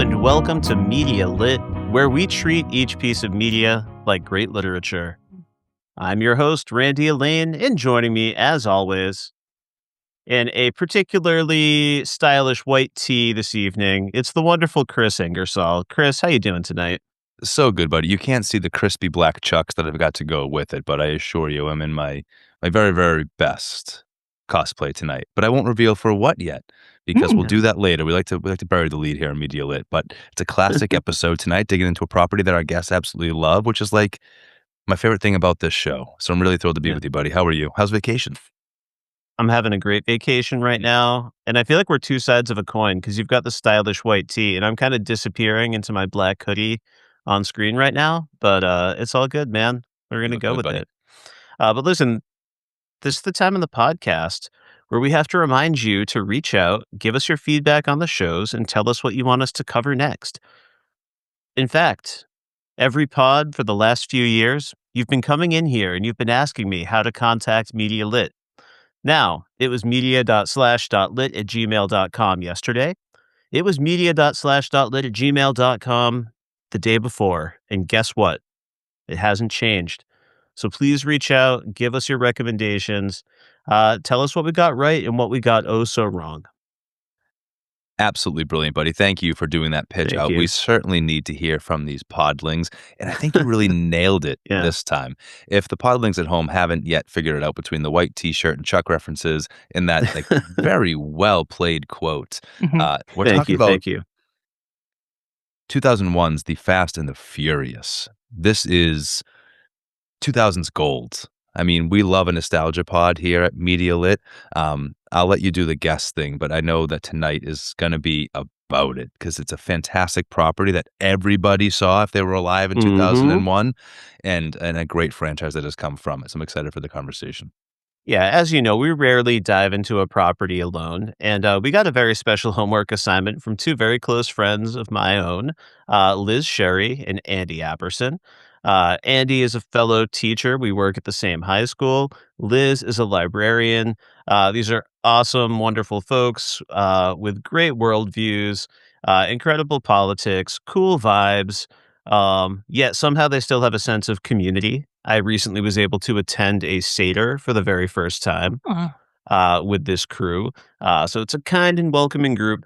and welcome to Media Lit, where we treat each piece of media like great literature. I'm your host, Randy Elaine, and joining me, as always, in a particularly stylish white tee this evening, it's the wonderful Kris Ingersoll. Kris, how you doing tonight? So good, buddy. You can't see the crispy black chucks that I've got to go with it, but I assure you I'm in my very, very best cosplay tonight. But I won't reveal for what yet, because we'll do that later. We like to bury the lead here in Media Lit, but it's a classic episode tonight, digging into a property that our guests absolutely love, which is like my favorite thing about this show. So I'm really thrilled to be with you, buddy. How are you? How's vacation? I'm having a great vacation right now, and I feel like we're two sides of a coin because you've got the stylish white tee, and I'm kind of disappearing into my black hoodie on screen right now, but it's all good, man. We're You going to look go good, with buddy. it. But listen, this is the time in the podcast where we have to remind you to reach out, give us your feedback on the shows, and tell us what you want us to cover next. In fact, every pod for the last few years, you've been coming in here and you've been asking me how to contact Media Lit. Now, it was media.slash.lit@gmail.com yesterday. It was media.slash.lit@gmail.com the day before. And guess what? It hasn't changed. So please reach out, give us your recommendations, tell us what we got right and what we got oh so wrong. Absolutely brilliant, buddy. Thank you for doing that pitch Thank out. you. We certainly need to hear from these podlings, and I think you really nailed it Yeah. this time. If the podlings at home haven't yet figured it out between the white T-shirt and Chuck references and that like very well played quote, we're talking about Thank you. 2001's The Fast and the Furious. This is 2000's gold. I mean, we love a nostalgia pod here at Media Lit. I'll let you do the guest thing, but I know that tonight is going to be about it because it's a fantastic property that everybody saw if they were alive in 2001 and a great franchise that has come from it. So I'm excited for the conversation. Yeah, as you know, we rarely dive into a property alone, and we got a very special homework assignment from two very close friends of my own, Liz Sherry and Andy Apperson. Andy is a fellow teacher. We work at the same high school. Liz is a librarian. These are awesome, wonderful folks with great worldviews, incredible politics, cool vibes. Yet somehow they still have a sense of community. I recently was able to attend a Seder for the very first time with this crew. So it's a kind and welcoming group.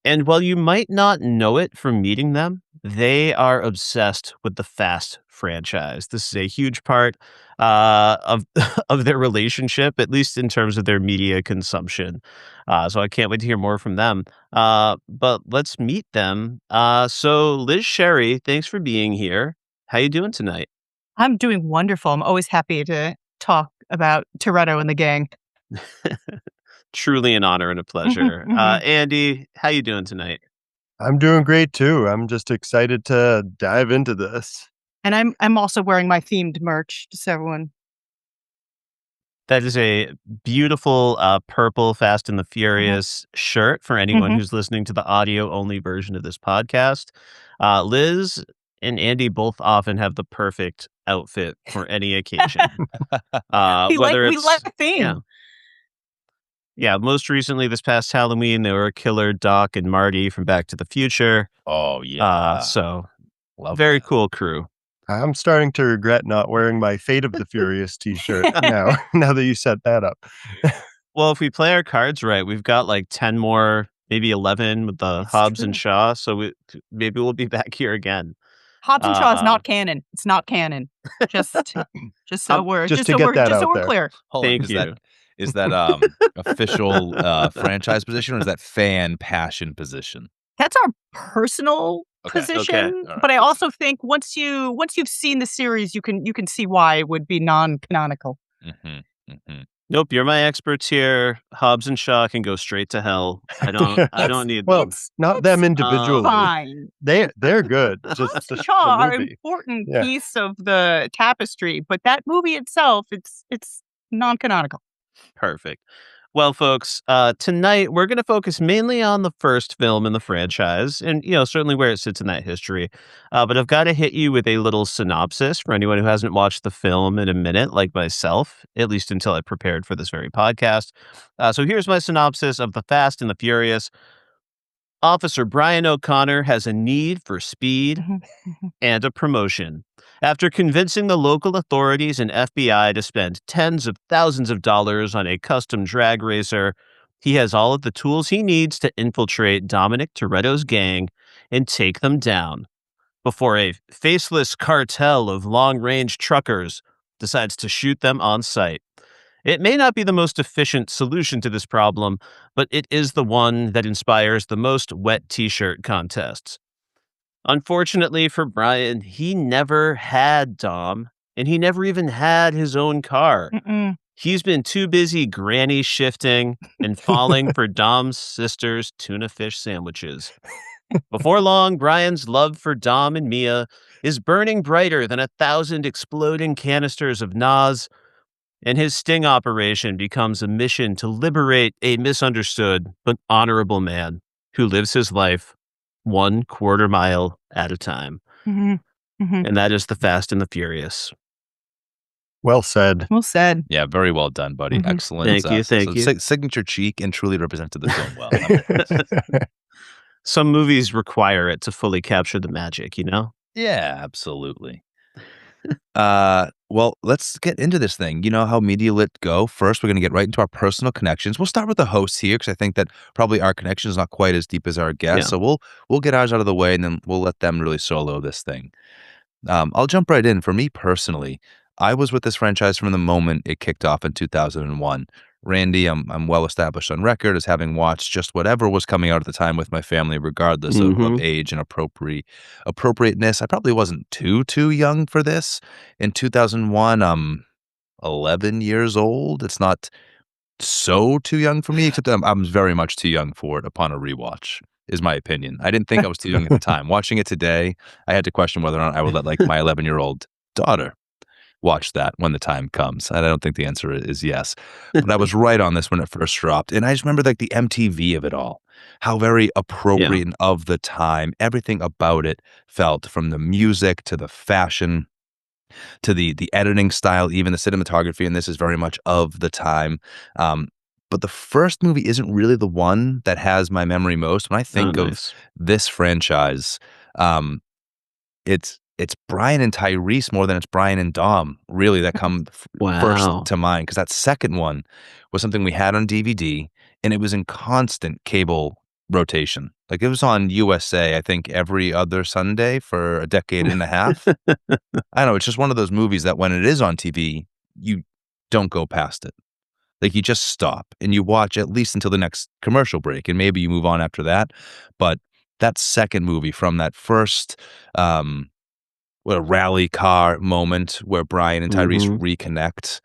And while you might not know it from meeting them, they are obsessed with the Fast franchise. This is a huge part of of their relationship, at least in terms of their media consumption. So I can't wait to hear more from them. But let's meet them. So Liz Sherry, thanks for being here. How you doing tonight? I'm doing wonderful. I'm always happy to talk about Toretto and the gang. Truly an honor and a pleasure. Andy, how you doing tonight? I'm doing great too. I'm just excited to dive into this. And I'm also wearing my themed merch, just so everyone. That is a beautiful purple Fast and the Furious shirt for anyone who's listening to the audio-only version of this podcast. Liz and Andy both often have the perfect outfit for any occasion. We like the theme. Yeah, most recently this past Halloween, they were Killer, Doc, and Marty from Back to the Future. Oh, yeah. So Love very that. cool crew. I'm starting to regret not wearing my Fate of the Furious t-shirt now that you set that up. Well, if we play our cards right, we've got like 10 more, maybe 11 with the Hobbs and Shaw. So maybe we'll be back here again. Hobbs and Shaw is not canon. It's not canon. Just so we're clear. Thank you. Is that official franchise position or is that fan passion position? That's our personal position. Right. But I also think once you've seen the series, you can see why it would be non-canonical. Nope, you're my experts here. Hobbs and Shaw can go straight to hell. I don't need well, them. not them individually. Fine. They're good. Just Hobbs and the Shaw are an movie. important piece of the tapestry, but that movie itself, it's non-canonical. Perfect. Well, folks, tonight we're going to focus mainly on the first film in the franchise and, certainly where it sits in that history. But I've got to hit you with a little synopsis for anyone who hasn't watched the film in a minute, like myself, at least until I prepared for this very podcast. So here's my synopsis of The Fast and the Furious. Officer Brian O'Connor has a need for speed and a promotion. After convincing the local authorities and FBI to spend tens of thousands of dollars on a custom drag racer, he has all of the tools he needs to infiltrate Dominic Toretto's gang and take them down before a faceless cartel of long-range truckers decides to shoot them on sight. It may not be the most efficient solution to this problem, but it is the one that inspires the most wet t-shirt contests. Unfortunately for Brian, he never had Dom, and he never even had his own car. He's been too busy granny shifting and falling for Dom's sister's tuna fish sandwiches. Before long, Brian's love for Dom and Mia is burning brighter than 1,000 exploding canisters of Nas, and his sting operation becomes a mission to liberate a misunderstood but honorable man who lives his life 1/4 mile at a time. And that is The Fast and the Furious. Well said. Well said. Yeah, very well done, buddy. Excellent. Thank you. Signature cheek and truly represented the film well. Some movies require it to fully capture the magic, you know? Yeah, absolutely. Well, let's get into this thing. You know how Media Lit go. First, we're going to get right into our personal connections. We'll start with the hosts here because I think that probably our connection is not quite as deep as our guests. Yeah. So we'll get ours out of the way and then we'll let them really solo this thing. I'll jump right in. For me personally, I was with this franchise from the moment it kicked off in 2001. Randy, I'm well established on record as having watched just whatever was coming out at the time with my family, regardless of age and appropriateness. I probably wasn't too young for this. In 2001, I'm 11 years old. It's not so too young for me, except I'm very much too young for it upon a rewatch, is my opinion. I didn't think I was too young at the time. Watching it today, I had to question whether or not I would let like my 11-year-old daughter watch that when the time comes. And I don't think the answer is yes. But I was right on this when it first dropped. And I just remember like the MTV of it all, how very appropriate and of the time. Everything about it felt, from the music to the fashion to the editing style, even the cinematography. And this is very much of the time. But the first movie isn't really the one that has my memory most. When I think of this franchise, it's Brian and Tyrese more than it's Brian and Dom, really, that come first to mind. Because that second one was something we had on DVD, and it was in constant cable rotation. Like, it was on USA, I think, every other Sunday for a decade and a half. I don't know. It's just one of those movies that when it is on TV, you don't go past it. Like, you just stop and you watch at least until the next commercial break, and maybe you move on after that. But that second movie from that first rally car moment where Brian and Tyrese reconnect,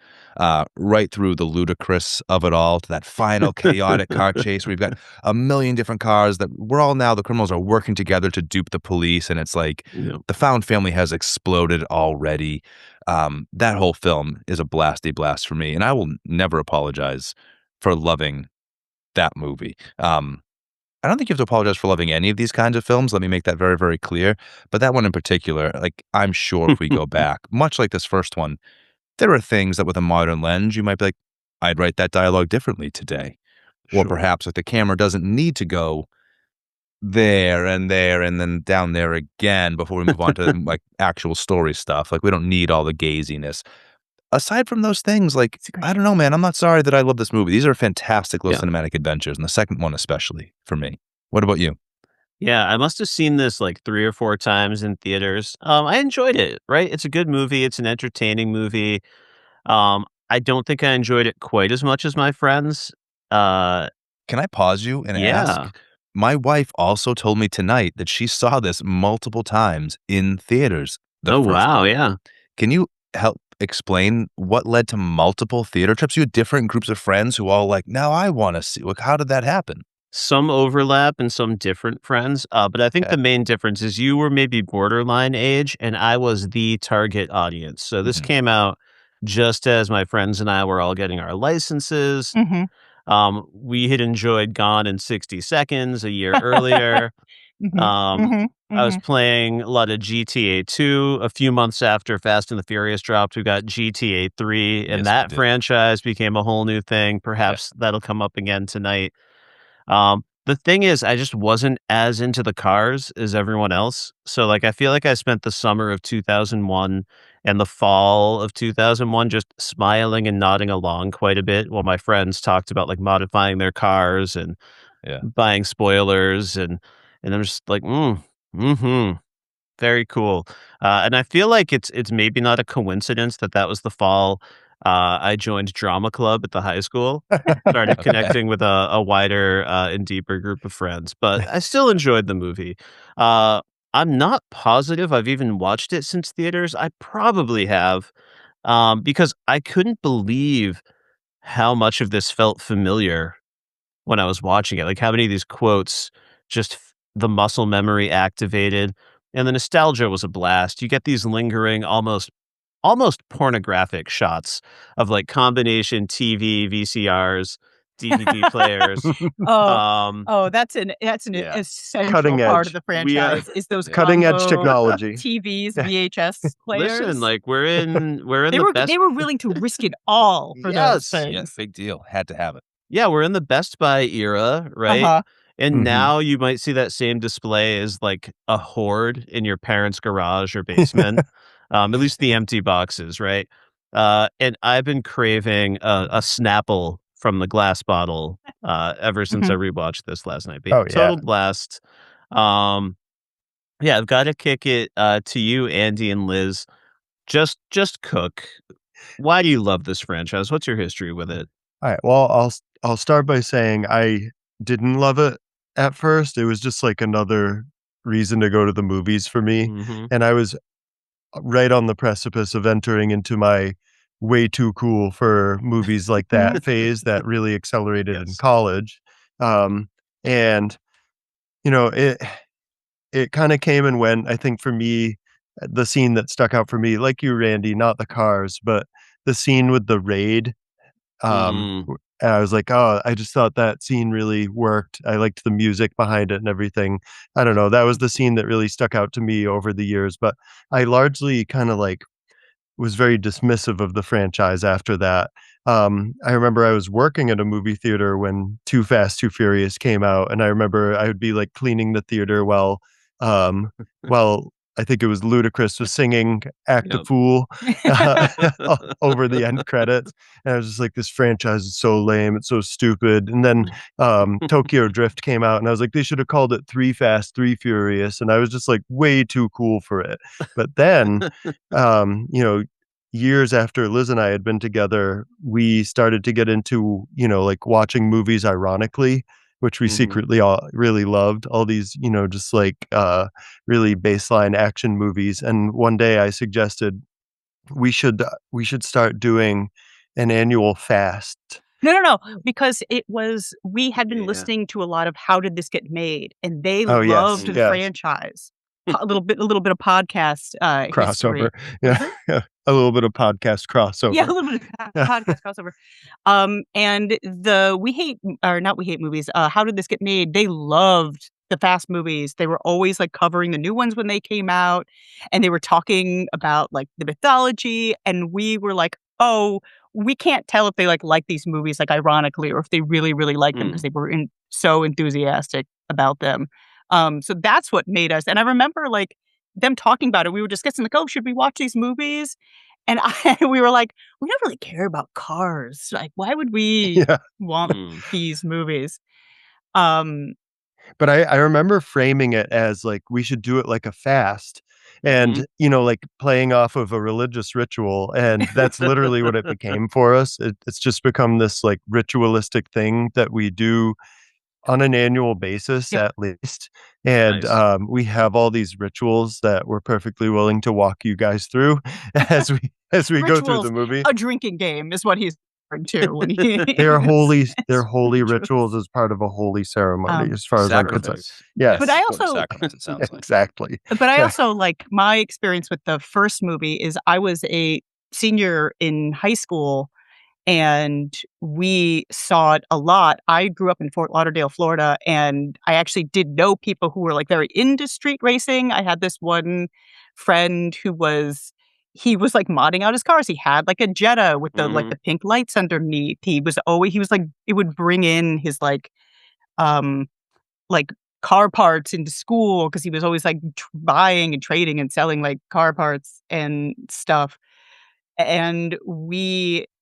right through the ludicrous of it all to that final chaotic car chase where you've got a million different cars that we're all now, the criminals are working together to dupe the police, and it's like the found family has exploded already. That whole film is a blasty blast for me, and I will never apologize for loving that movie. I don't think you have to apologize for loving any of these kinds of films. Let me make that very, very clear. But that one in particular, like, I'm sure if we go back, much like this first one, there are things that with a modern lens, you might be like, I'd write that dialogue differently today. Or perhaps like the camera doesn't need to go there and then down there again before we move on to like actual story stuff. Like, we don't need all the gaziness. Aside from those things, like, I don't know, man, I'm not sorry that I love this movie. These are fantastic little cinematic adventures, and the second one especially for me. What about you? Yeah, I must have seen this like 3 or 4 times in theaters. I enjoyed it, right? It's a good movie. It's an entertaining movie. I don't think I enjoyed it quite as much as my friends. Can I pause you and ask? My wife also told me tonight that she saw this multiple times in theaters. Yeah. Can you help explain what led to multiple theater trips? You had different groups of friends who all like, now I want to see. Like, how did that happen? Some overlap and some different friends. But I think the main difference is you were maybe borderline age and I was the target audience. So this came out just as my friends and I were all getting our licenses. We had enjoyed Gone in 60 Seconds a year earlier. I was playing a lot of GTA 2. A few months after Fast and the Furious dropped, we got GTA 3, and that franchise became a whole new thing. Perhaps that'll come up again tonight. The thing is, I just wasn't as into the cars as everyone else. So, like, I feel like I spent the summer of 2001 and the fall of 2001 just smiling and nodding along quite a bit while my friends talked about, like, modifying their cars and Yeah. buying spoilers, and I'm just like, mhm. Very cool. And I feel like it's maybe not a coincidence that that was the fall I joined drama club at the high school, started Okay. connecting with a wider and deeper group of friends, but I still enjoyed the movie. Uh, I'm not positive I've even watched it since theaters. I probably have, because I couldn't believe how much of this felt familiar when I was watching it. Like, how many of these quotes just the muscle memory activated, and the nostalgia was a blast. You get these lingering, almost pornographic shots of, like, combination TV, VCRs, DVD players. Oh, Um, that's an yeah. essential Cutting part of edge. the We, franchise is those Cutting edge combo technology. TVs, Yeah. VHS listen, players. like, we're in They the were best. they were willing to risk it all for those Yes. Yeah, things. big deal. Had to have it. Yeah, we're in the Best Buy era, right? Uh-huh. And Mhm. now you might see that same display as, like, a hoard in your parents' garage or basement, at least the empty boxes, right? And I've been craving a Snapple from the glass bottle, ever since I Mhm. rewatched this last night. But Oh, yeah. total blast. Um, yeah, I've gotta kick it, to you, Andy and Liz. Just cook. Why do you love this franchise? What's your history with it? Alright, well, I'll start by saying I didn't love it at first. It was just, like, another reason to go to the movies for me, Mhm. and I was right on the precipice of entering into my way too cool for movies like that phase that really accelerated in Yes. college. Um, and, you know, it kinda came and went. I think for me, the scene that stuck out for me, like you, Randy, not the cars, but the scene with the raid, Mm. and I was like, "Oh, I just thought that scene really worked." I liked the music behind it and everything. I don't know, that was the scene that really stuck out to me over the years, but I largely kinda, like, was very dismissive of the franchise after that. I remember I was working at a movie theater when Too Fast, Too Furious came out, and I remember I would be, like, cleaning the theater um, while I think it was Ludacris was singing "Act a Yep. Fool" over the end credits, and I was just like, "This franchise is so lame, it's so stupid." And then, Tokyo Drift came out, and I was like, "They should have called it Three Fast, Three Furious," and I was just, like, way too cool for it. But then, you know, years after Liz and I had been together, we started to get into, like, watching movies ironically, which we Mhm. secretly all really loved, all these, just, like, really baseline action movies, and one day I suggested we should start doing an annual fast. No, because we had been Yeah. listening to a lot of How Did This Get Made, and they Oh, yes, loved the Mm. yes. franchise. A little bit of podcast, Crossover. history. Yeah, What's that? yeah, a little bit of podcast Yeah, a crossover. little bit of podcast crossover. And the We Hate or not We Hate Movies, How Did This Get Made? They loved the Fast movies. They were always, like, covering the new ones when they came out, and they were talking about, like, the mythology, and we were like, "Oh, we can't tell if they, like these movies, like, ironically, or if they really, really like them because Mm. they were so enthusiastic about them." So that's what made us and I remember, like, them talking about it. We were discussing, like, "Oh, should we watch these movies?" And we were like, "We don't really care about cars. Like, why would we Yeah. want Mm. these movies?" Um, But I remember framing it as, like, we should do it like a fast Mhm. and, like, playing off of a religious ritual, and that's literally what it became for us. It's just become this, like, ritualistic thing that we do on an annual basis yep, at least, and, Nice. we have all these rituals that we're perfectly willing to walk you guys through as we go through the rituals. movie. A drinking game is what he's referring to when he They're holy rituals rituals. as part of a holy ceremony Um, as far as I'm concerned. Sacraments. but Yes. I Holy also sacraments, it sounds like. Exactly. but I Yeah. also, like, my experience with the first movie is I was a senior in high school and we saw it a lot. I grew up in Fort Lauderdale, Florida, and I actually did know people who were, like, very into street racing. I had this one friend he was, like, modding out his cars. He had, like, a Jetta with Mhm. the pink lights underneath. He was, like it would bring in his, like, um like car parts into school because he was always like buying and trading and selling like car parts and stuff. And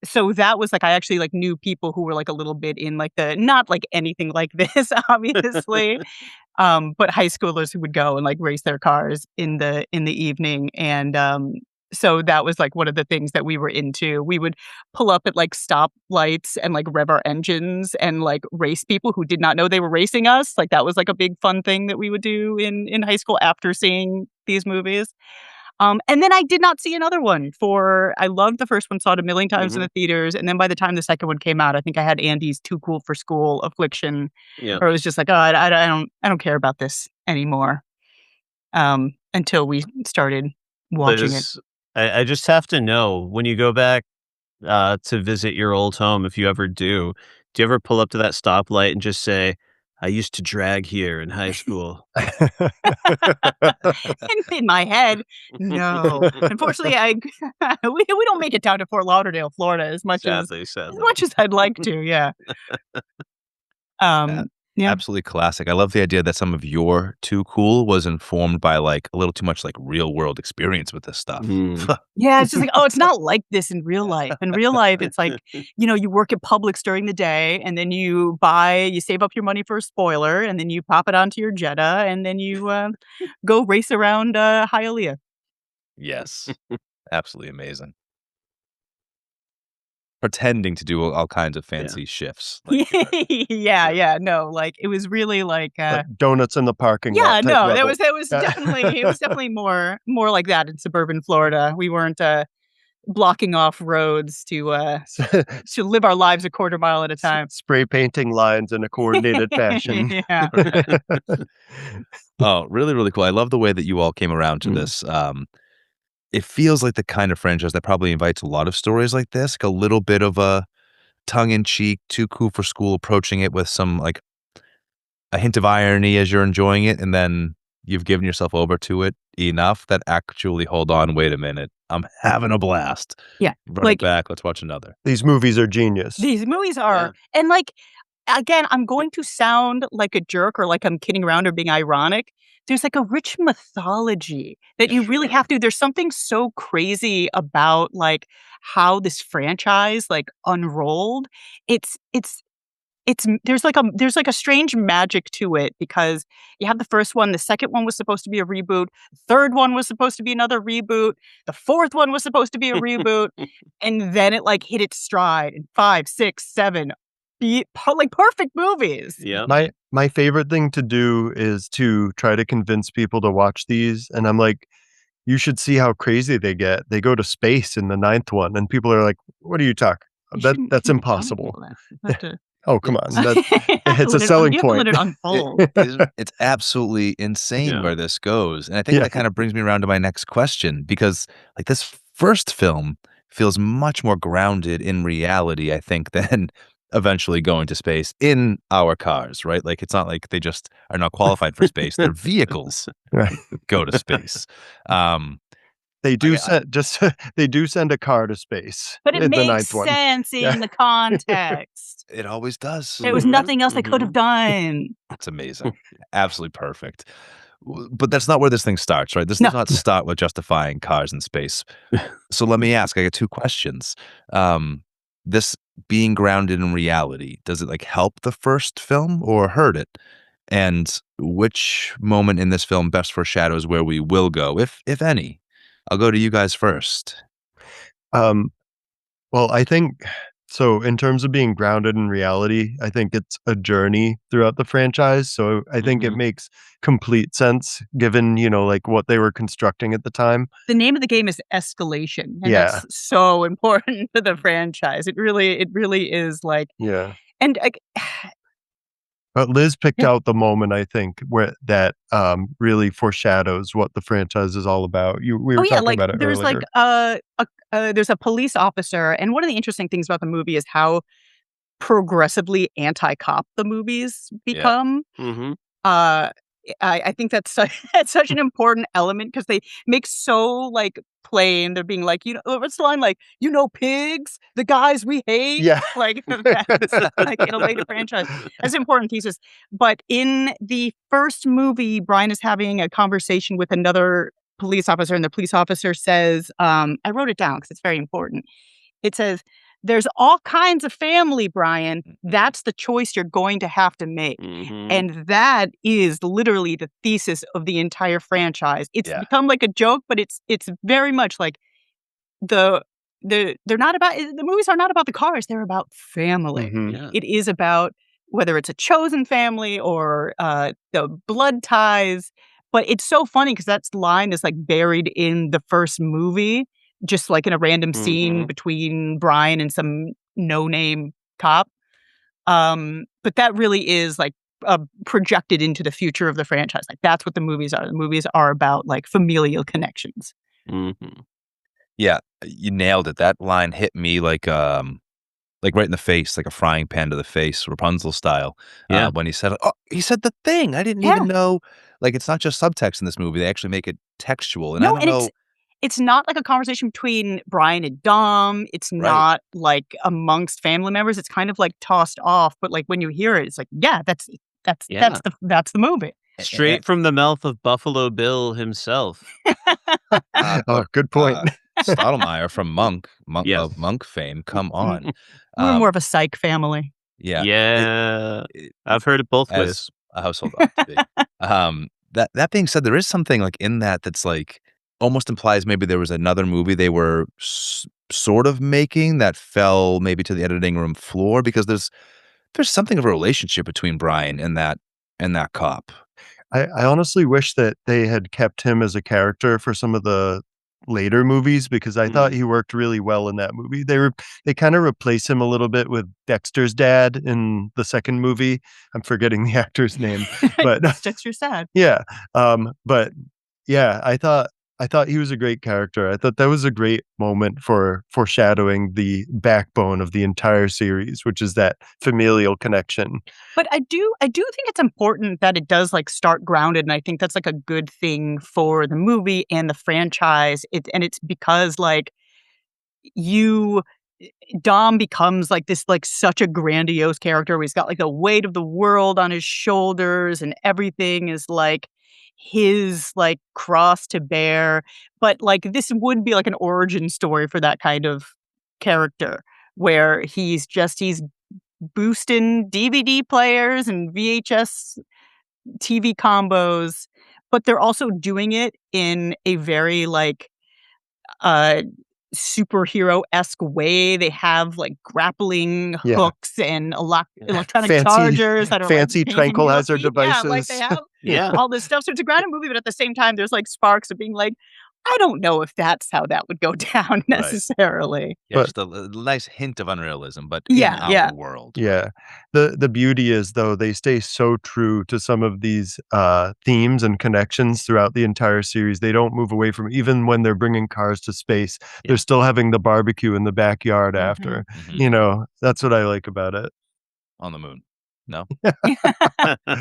so that was like, I actually like knew people who were like a little bit in like not like anything like this, obviously, but high schoolers who would go and like race their cars in the evening. And so that was like one of the things that we were into. We would pull up at like stoplights and like rev our engines and like race people who did not know they were racing us. Like that was like a big fun thing that we would do in high school after seeing these movies. And then I did not see another one I loved the first one, saw it a million times in the theaters. And then by the time the second one came out, I think I had Andy's Too Cool for School affliction, Yeah. or it was just like, oh, I don't care about this anymore. Until we started watching it. I just have to know, when you go back to visit your old home, if you ever do you ever pull up to that stoplight and just say, "I used to drag here in high school"? In my head, no. Unfortunately, we don't make it down to Fort Lauderdale, Florida, as much as I'd like to. Yeah. A Yeah. Absolutely classic. I love the idea that some of your too cool was informed by, like, a little too much, like, real world experience with this stuff. Yeah, it's just like, oh, it's not like this in real life. In real life, it's like, you work at Publix during the day, and then you save up your money for a spoiler, and then you pop it onto your Jetta, and then you go race around Hialeah. Yes. Absolutely amazing. Pretending to do all kinds of fancy shifts. Like, Yeah, no, like, it was really like, Like donuts in the parking lot yeah, type no, level. that was Yeah. definitely it was definitely more like that in suburban Florida. We weren't, blocking off roads to live our lives a quarter mile at a time. Spray painting lines in a coordinated fashion. Yeah. oh, really, really cool. I love the way that you all came around to this. It feels like the kind of franchise that probably invites a lot of stories like this, like a little bit of a tongue-in-cheek, too cool for school, approaching it with some, like, a hint of irony as you're enjoying it, and then you've given yourself over to it enough that actually, hold on, wait a minute, I'm having a blast. Yeah, Run like it back, let's watch another. These movies are genius. these movies are and, like, again, I'm going to sound like a jerk or like I'm kidding around or being ironic. There's, like, a rich mythology that you really have to there's something so crazy about, like, how this franchise, like, unrolled. There's like a strange magic to it because you have the first one, the second one was supposed to be a reboot, the third one was supposed to be another reboot, the fourth one was supposed to be a reboot, and then it, like, hit its stride in 5, 6, 7, like, perfect movies. Yeah. My favorite thing to do is to try to convince people to watch these, and I'm like, you should see how crazy they get. They go to space in the 9th one, and people are like, "What are you talking? That's Shouldn't tell impossible." people that. You have to Oh, come on. It's a let selling you have to let point. it unfold. It's absolutely insane Yeah. where this goes, and I think Yeah. that kind of brings me around to my next question because, like, this first film feels much more grounded in reality, I think, than eventually going to space in our cars, right? Like, it's not like they just are not qualified for space. Their vehicles Right. go to space. They do I they do send a car to space But it in the makes 9th one. sense Yeah. in the context. It always does. There was nothing else they could have done. It's amazing. Absolutely perfect. But that's not where this thing starts, right? This No. does not start with justifying cars in space. So let me ask, I got 2 questions. This being grounded in reality, does it, like, help the first film or hurt it? And which moment in this film best foreshadows where we will go, if any? I'll go to you guys first. Um, well, I think so in terms of being grounded in reality, I think it's a journey throughout the franchise, so I think it makes complete sense given, like, what they were constructing at the time. The name of the game is escalation, and Yeah. that's so important to the franchise. It really is, like Yeah. and, like But Liz picked Yeah. out the moment, I think, where that, really foreshadows what the franchise is all about. We were Oh, yeah, talking like, about it there's, earlier. like, there's a police officer, and one of the interesting things about the movie is how progressively anti-cop the movies become. Mhm. Uh, I think that's that's such an important element because they make so, like, plain. They're being like, what's the line? Like, pigs, the guys we hate? Yeah. Like, that's, like, in a later franchise. That's an important thesis. But in the first movie, Brian is having a conversation with another police officer, and the police officer says, I wrote it down because it's very important. It says, "There's all kinds of family, Brian. That's the choice you're going to have to make." Mhm. And that is literally the thesis of the entire franchise. It's Yeah. become like a joke, but it's very much like the they're not about the movies are not about the cars, they're about family. Mhm. Yeah. It is about whether it's a chosen family or the blood ties. But it's so funny because that line is like buried in the first movie, just like in a random scene Mhm. between Brian and some no-name cop. But that really is like projected into the future of the franchise. Like that's what the movies are. The movies are about like familial connections. Mhm. Yeah, you nailed it. That line hit me like right in the face, like a frying pan to the face, Rapunzel style, Yeah. when he said, "Oh, he said the thing." I didn't Yeah. even know like, it's not just subtext in this movie, they actually make it textual, and I No, don't and know. it's not like a conversation between Brian and Dom. It's Right. not like amongst family members. It's kind of like tossed off. But like when you hear it, it's like, yeah, Yeah. that's the movie. A Straight from the mouth of Buffalo Bill himself. look, Oh, good point. Stottlemyre from Monk Yes. of Monk fame, come on. We're Um, more of a psych family. yeah, it Yeah. it I've heard it both as ways. a household ought to be. That being said, there is something, like, in that that's, like, almost implies maybe there was another movie they were sort of making that fell maybe to the editing room floor because there's something of a relationship between Brian and that cop. I honestly wish that they had kept him as a character for some of the later movies because I thought Mm. he worked really well in that movie. They kinda replace him a little bit with Dexter's dad in the second movie. I'm forgetting the actor's name, but That's your sad. yeah, but yeah, I thought he was a great character. I thought that was a great moment for foreshadowing the backbone of the entire series, which is that familial connection. But I do think it's important that it does, like, start grounded, and I think that's, like, a good thing for the movie and the franchise. It's because, like, you Dom becomes, like, this, like, such a grandiose character where he's got, like, the weight of the world on his shoulders, and everything is, like, his, like, cross to bear. But, like, this would be, like, an origin story for that kind of character where he's boosting DVD players and VHS TV combos, but they're also doing it in a very, like, uh, superhero-esque way. They have, like, grappling Yeah. hooks and electronic Fancy chargers that are, like, fancy making your tranquilizer feet yeah, like, they devices. have Yeah. all this stuff. So it's a grounded movie, but at the same time, there's, like, sparks of being like, "I don't know if that's how that would go down Right. necessarily." Yeah, But just a nice hint of unrealism, but in Yeah, our yeah. world. yeah. The beauty is, though, they stay so true to some of these, themes and connections throughout the entire series. They don't move away from even when they're bringing cars to space, Yeah. they're still having the barbecue in the backyard Mhm. after. Mhm. That's what I like about it. On the moon. No?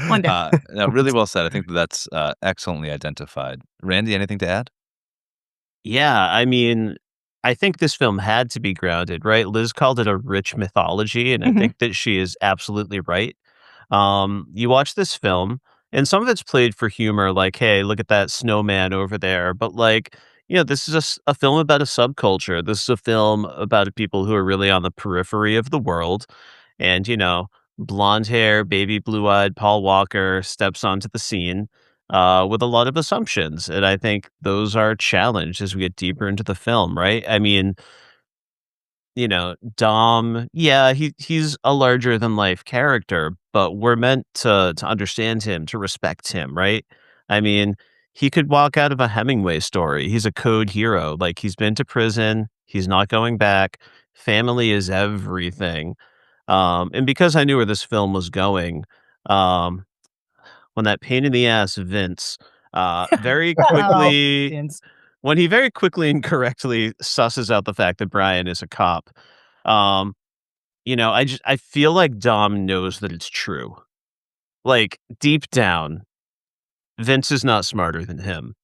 One day. No, really well said. I think that's, excellently identified. Randy, anything to add? Yeah, I mean, I think this film had to be grounded, right? Liz called it a rich mythology, and I Mhm. think that she is absolutely right. You watch this film, and some of it's played for humor, like, "Hey, look at that snowman over there," but, like, this is a film about a subculture. This is a film about people who are really on the periphery of the world, and, blonde hair, baby blue-eyed Paul Walker steps onto the scene, with a lot of assumptions, and I think those are challenged as we get deeper into the film, right? I mean, Dom, yeah, he's a larger than life character, but we're meant to understand him, to respect him, right? I mean, he could walk out of a Hemingway story. He's a code hero. Like he's been to prison, he's not going back. Family is everything. And because I knew where this film was going, um, when that pain in the ass Vince, very Oh, quickly Vince. when he very quickly and correctly susses out the fact that Brian is a cop, um, I feel like Dom knows that it's true. Like deep down, Vince is not smarter than him.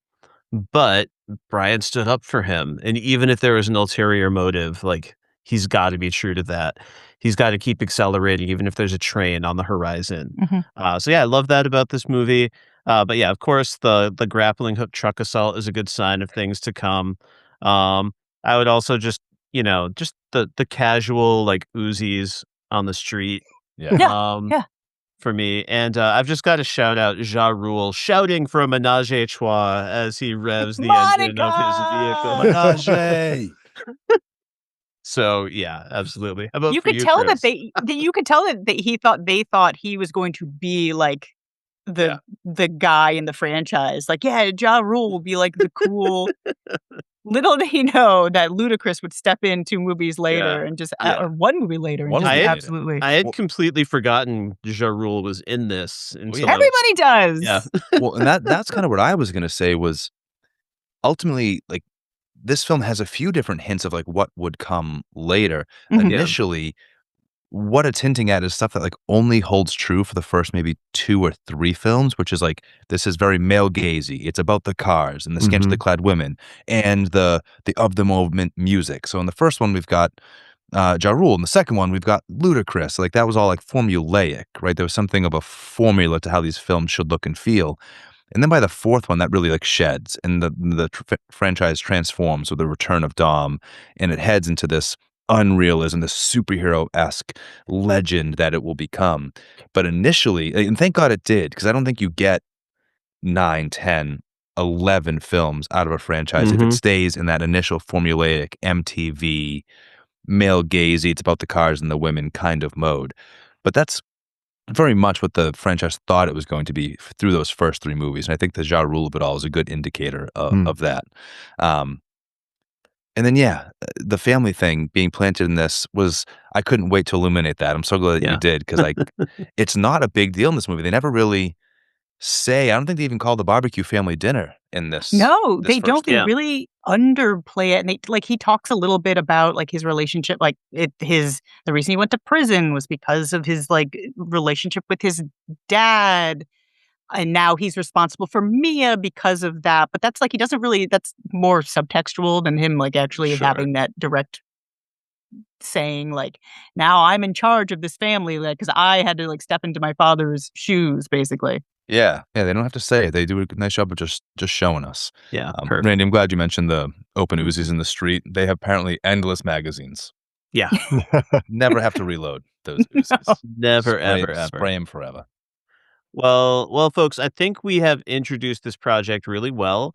But Brian stood up for him, and even if there was an ulterior motive, like, he's gotta be true to that. He's gotta keep accelerating even if there's a train on the horizon. Mhm. So yeah, I love that about this movie. But yeah, of course, the grappling hook truck assault is a good sign of things to come. Um, I would also just, just the casual, like, Uzis on the street, Yeah. Yeah, um, yeah. for me. And I've just got to shout out Ja Rule shouting for a menage a trois as he revs the engine of his vehicle. Monica! Menage! So yeah, absolutely. How about You for could you, tell that Kris? you could tell that they thought he was going to be like Yeah. the guy in the franchise. Like, yeah, Ja Rule will be like the cool. Little did he know that Ludacris would step in 2 movies later Yeah, and just yeah. or 1 movie later and One just I movie had later. absolutely. I had Well completely forgotten Ja Rule was in this until yeah. I was Everybody yeah. does. Well, and that's kind of what I was gonna say was ultimately, like, this film has a few different hints of, like, what would come later. Mhm. Yeah. Initially, what it's hinting at is stuff that, like, only holds true for the first maybe 2 or 3 films, which is, like, this is very male gazy. It's about the cars and the scantily Mhm. clad women and the of the moment music. So in the first one, we've got, Ja Rule. In the second one, we've got Ludacris. Like, that was all, like, formulaic, right? There was something of a formula to how these films should look and feel. And then by the fourth one, that really, like, sheds, and the franchise transforms with the return of Dom, and it heads into this unrealism, this superhero-esque legend that it will become. But initially and thank God it did, because I don't think you get 9, 10, 11 films out of a franchise if it Mhm. stays in that initial formulaic MTV, male gazy, it's about the cars and the women kind of mode. But that's very much what the franchise thought it was going to be through those first 3 movies, and I think the Ja Rule of it all is a good indicator Mm. of that. Um, and then, yeah, the family thing being planted in this was I couldn't wait to illuminate that. I'm so glad that you Yeah. did, 'cause, like, it's not a big deal in this movie. They never really say I don't think they even call the barbecue family dinner in No, this they don't. first They Yeah. one. really underplay it, and they like, he talks a little bit about, like, his relationship, like, the reason he went to prison was because of his, like, relationship with his dad, and now he's responsible for Mia because of that, but that's, like, he doesn't really that's more subtextual than him, like, actually Sure. having that direct saying, like, "Now I'm in charge of this family," like, 'cause I had to, like, step into my father's shoes, basically. Yeah, yeah, they don't have to say it. They do a nice job of just showing us. Yeah, perfect. Randy, I'm glad you mentioned the open Uzis in the street. They have apparently endless magazines. Yeah. Never have to reload those No. Uzis. Never, ever, Spray ever. them forever. Well, folks, I think we have introduced this project really well.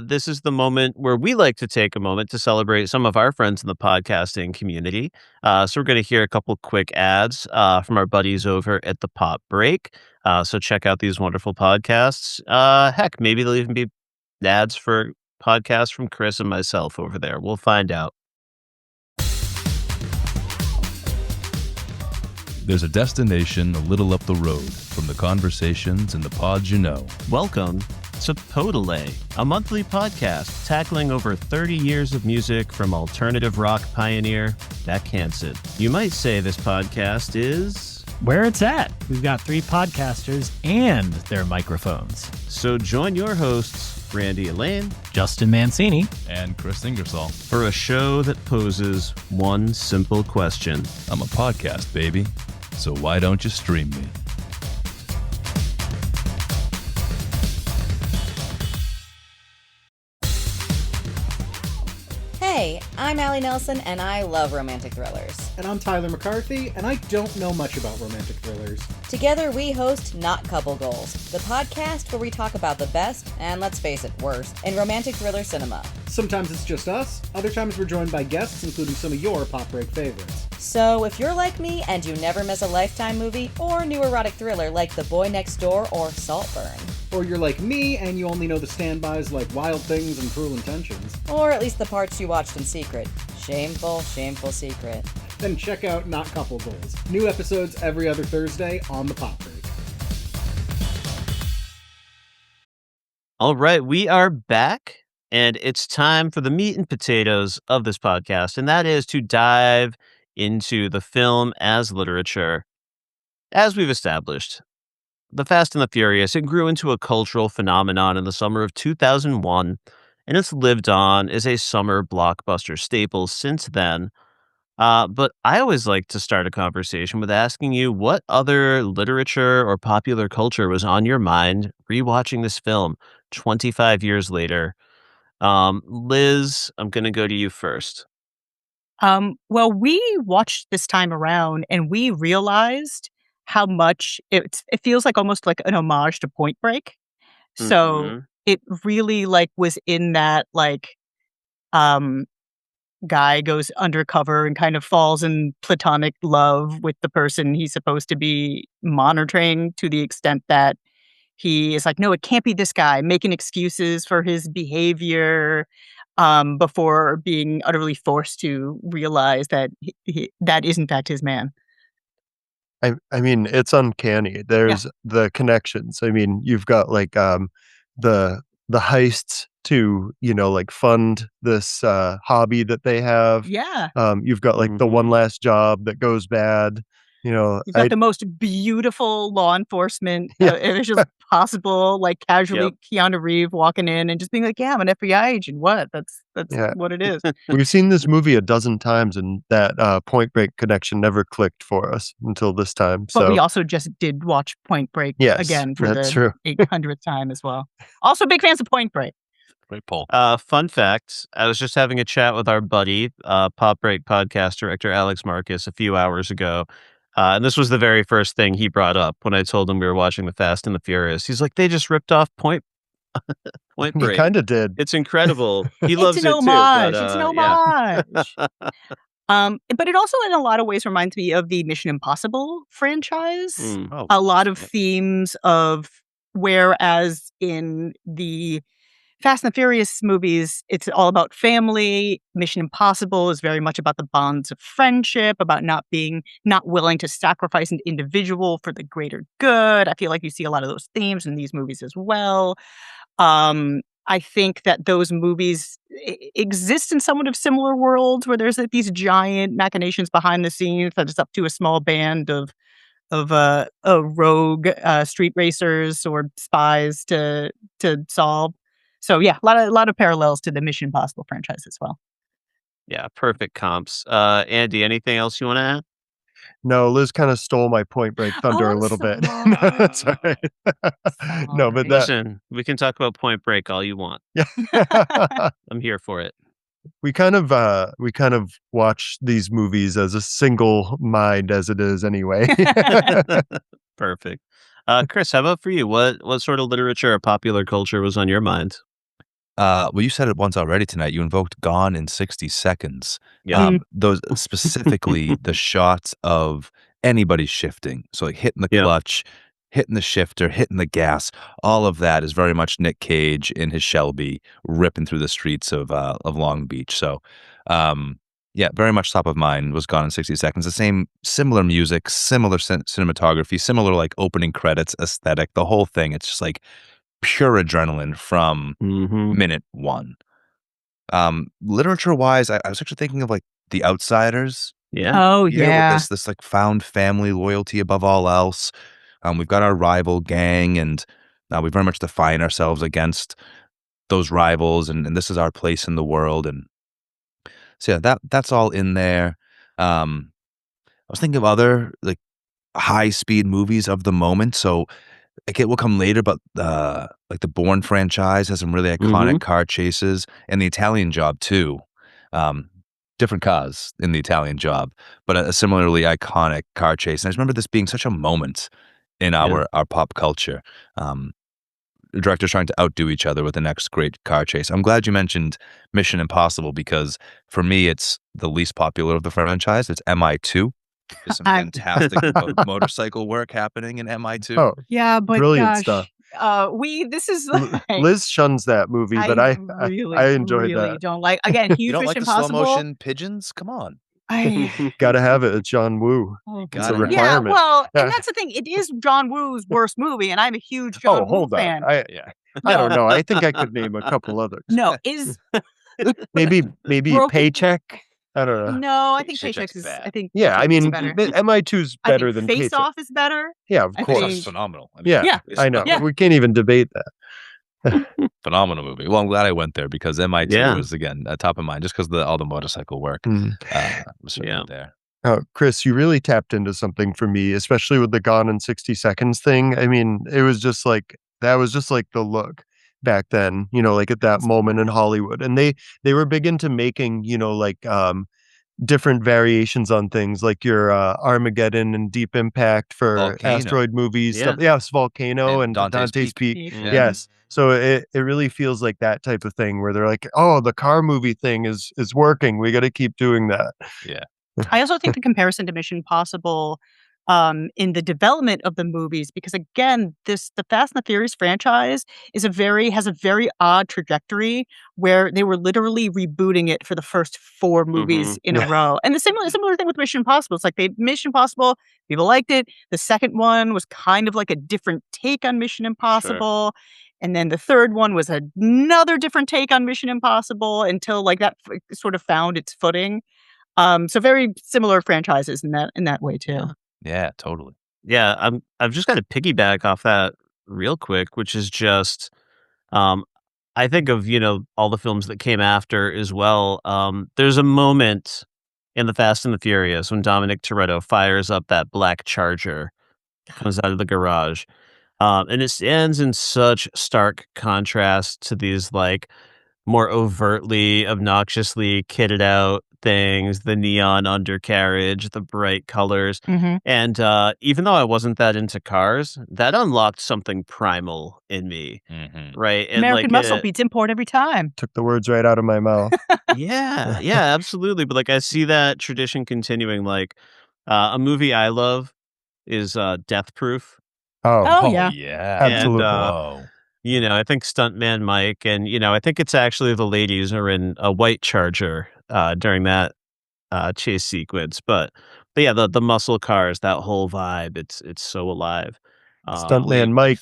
This is the moment where we like to take a moment to celebrate some of our friends in the podcasting community. So we're going to hear a couple quick ads from our buddies over at the Pop Break. So check out these wonderful podcasts. Heck, maybe there'll even be ads for podcasts from Kris and myself over there. We'll find out. There's a destination a little up the road from the conversations and the pods you know. Welcome to Podolay, a monthly podcast tackling over 30 years of music from alternative rock pioneer Beck Hansen. You might say this podcast is... where it's at. We've got 3 podcasters and their microphones. So join your hosts, Randy Elaine, Justin Mancini. And Kris Ingersoll. for a show that poses one simple question. I'm a podcast, baby. So why don't you stream me? Hey, I'm Allie Nelson, and I love romantic thrillers. And I'm Tyler McCarthy, and I don't know much about romantic thrillers. Together, we host Not Couple Goals, the podcast where we talk about the best, and let's face it, worst, in romantic thriller cinema. Sometimes it's just us, other times we're joined by guests, including some of your Pop Break favorites. So, if you're like me and you never miss a Lifetime movie or new erotic thriller like The Boy Next Door or Saltburn, Or you're like me and you only know the standbys like Wild Things and Cruel Intentions, or at least the parts you watched in secret, shameful, shameful secret, then check out Not Couple Goals. New episodes every other Thursday on the Pop Break. All right, we are back, and it's time for the meat and potatoes of this podcast, and that is to dive into the film as literature. As we've established, The Fast and the Furious, it grew into a cultural phenomenon in the summer of 2001, and it's lived on as a summer blockbuster staple since then. But I always like to start a conversation with asking you what other literature or popular culture was on your mind rewatching this film 25 years later. Liz, I'm going to go to you first. Well, we watched this time around and we realized how much it feels like almost like an homage to Point Break. So Mhm. it really like was in that like um guy goes undercover and kind of falls in platonic love with the person he's supposed to be monitoring to the extent that he is like, no, it can't be this guy, making excuses for his behavior before being utterly forced to realize that that is in fact his man. I mean, it's uncanny. Yeah. There's the connections. I mean, you've got like the the heists to, like fund this hobby that they have. Yeah. You've got like the one Mhm. last job that goes bad. You've got I the most beautiful law enforcement yeah, officials possible, like Yep. casually Keanu Reeves walking in and just being like, "Yeah, I'm an FBI agent." What? That's yeah. what it is. We've seen this movie a dozen times, and that Point Break connection never clicked for us until this time. But we So also just did watch Point Break yes, again for that's the true. 800th time as well. Also big fans of Point Break. Great poll. Fun fact, I was just having a chat with our buddy, Pop Break podcast director Alex Marcus a few hours ago. And this was the very first thing he brought up when I told him we were watching The Fast and the Furious. He's like, they just ripped off Point You Break. kinda did. It's incredible. He It's loves an it too, but homage. It's an yeah. homage. But it also in a lot of ways reminds me of the Mission Impossible franchise. Mm. Oh, A lot of Yep. themes of whereas in the Fast and the Furious movies, it's all about family. Mission Impossible is very much about the bonds of friendship, about not willing to sacrifice an individual for the greater good. I feel like you see a lot of those themes in these movies as well. I think that those movies exist in somewhat of similar worlds where there's like these giant machinations behind the scenes that is up to a small band of rogue street racers or spies to solve. So yeah, a lot of parallels to the Mission Impossible franchise as well. Yeah, perfect comps. Andy, anything else you want to add? No, Liz kinda stole my Point Break thunder Oh, a I'm little bit. No, that's sorry. alright. No, but Sorry. that Listen, we can talk about Point Break all you want. yeah. I'm here for it. We kind of watch these movies as a single mind as it is anyway. Perfect. Chris, how about for you? What sort of literature or popular culture was on your mind? Well, you said it once already tonight. You invoked Gone in 60 Seconds. Yeah. Those specifically the shots of anybody shifting. So like hitting the Yep. clutch, hitting the shifter, hitting the gas. All of that is very much Nick Cage in his Shelby ripping through the streets of Long Beach. So, yeah, very much top of mind was Gone in 60 Seconds. The same, similar music, similar cinematography, similar like opening credits aesthetic. The whole thing. It's just like pure adrenaline from Mhm. minute one. Literature-wise, I was actually thinking of, like, The Outsiders Yeah. Oh here with yeah. this, like, found family loyalty above all else. We've got our rival gang, and, we very much define ourselves against those rivals, and this is our place in the world, and so, yeah, that's all in there. I was thinking of other, like, high-speed movies of the moment, so like, it will come later, but, like, the Bourne franchise has some really iconic Mhm. car chases, and the Italian Job too. Um, different cars in the Italian Job, but a similarly iconic car chase, and I just remember this being such a moment in Yeah. our pop culture. The directors trying to outdo each other with the next great car chase. I'm glad you mentioned Mission Impossible because, for me, it's the least popular of the franchise. It's MI2. There's some I'm fantastic motorcycle work happening in MI2. Oh, Yeah, but brilliant gosh, stuff. we this is like Liz shuns that movie, but I I really, enjoyed really that. don't like again, You huge don't like Mission the slow Impossible. motion pigeons? Come on. I Gotta have it, it's John Woo. oh, It's a Gotta have it. yeah, requirement. well, and Yeah. that's the thing. It is John Woo's worst movie, and I'm a huge Oh, John Woo hold on. fan. Yeah. I don't No, know, I think I could name a couple others. no, is Maybe Broken Paycheck? I don't know. No, I think Paycheck's Paychecks is. bad. I think Yeah, I Paycheck's mean, better. MI2's I better think than Face Paycheck. Off is better. Yeah, of I course. It's think- phenomenal. I Yeah, Yeah. it's I know. phenomenal. Yeah. We can't even debate that. Phenomenal movie. Well, I'm glad I went there because MI2 Yeah. was, again, top of mind just because all the motorcycle work Mm. was certainly there. Kris, you really tapped into something for me, especially with the Gone in 60 Seconds thing. I mean, it was just like that was just like the look back then, like at that moment in Hollywood. And they were big into making, like different variations on things like your Armageddon and Deep Impact for Volcano. asteroid movies, Yeah. stuff. Yes, Volcano and Dante's Dante's Peak. Peak. Mhm. Yeah. Yes. So it really feels like that type of thing where they're like, oh, the car movie thing is working. We got to keep doing that. Yeah. I also think the comparison to Mission Impossible in the development of the movies, because again, the Fast and the Furious franchise has a very odd trajectory where they were literally rebooting it for the first 4 movies in a row. And the similar thing with Mission Impossible. It's like Mission Impossible, people liked it. The second one was kind of like a different take on Mission Impossible. And then the third one was another different take on Mission Impossible until like that sort of found its footing. So very similar franchises in that way too. Yeah, totally. Yeah, I've just got to piggyback off that real quick, which is just I think of, all the films that came after as well. There's a moment in The Fast and the Furious when Dominic Toretto fires up that black Charger, comes out of the garage. And it stands in such stark contrast to these like more overtly, obnoxiously kitted out things, the neon undercarriage, the bright colors. Mhm. And even though I wasn't that into cars, that unlocked something primal in me, Mm-hmm. right? And American like muscle beats import every time. Took the words right out of my mouth. yeah, absolutely. But like I see that tradition continuing. Like a movie I love is Death Proof. Oh, yeah. yeah. Absolutely. Whoa. I think Stuntman Mike and, I think it's actually the ladies are in a white Charger during that chase sequence. But yeah, the muscle cars, that whole vibe, it's so alive. Stuntman Mike,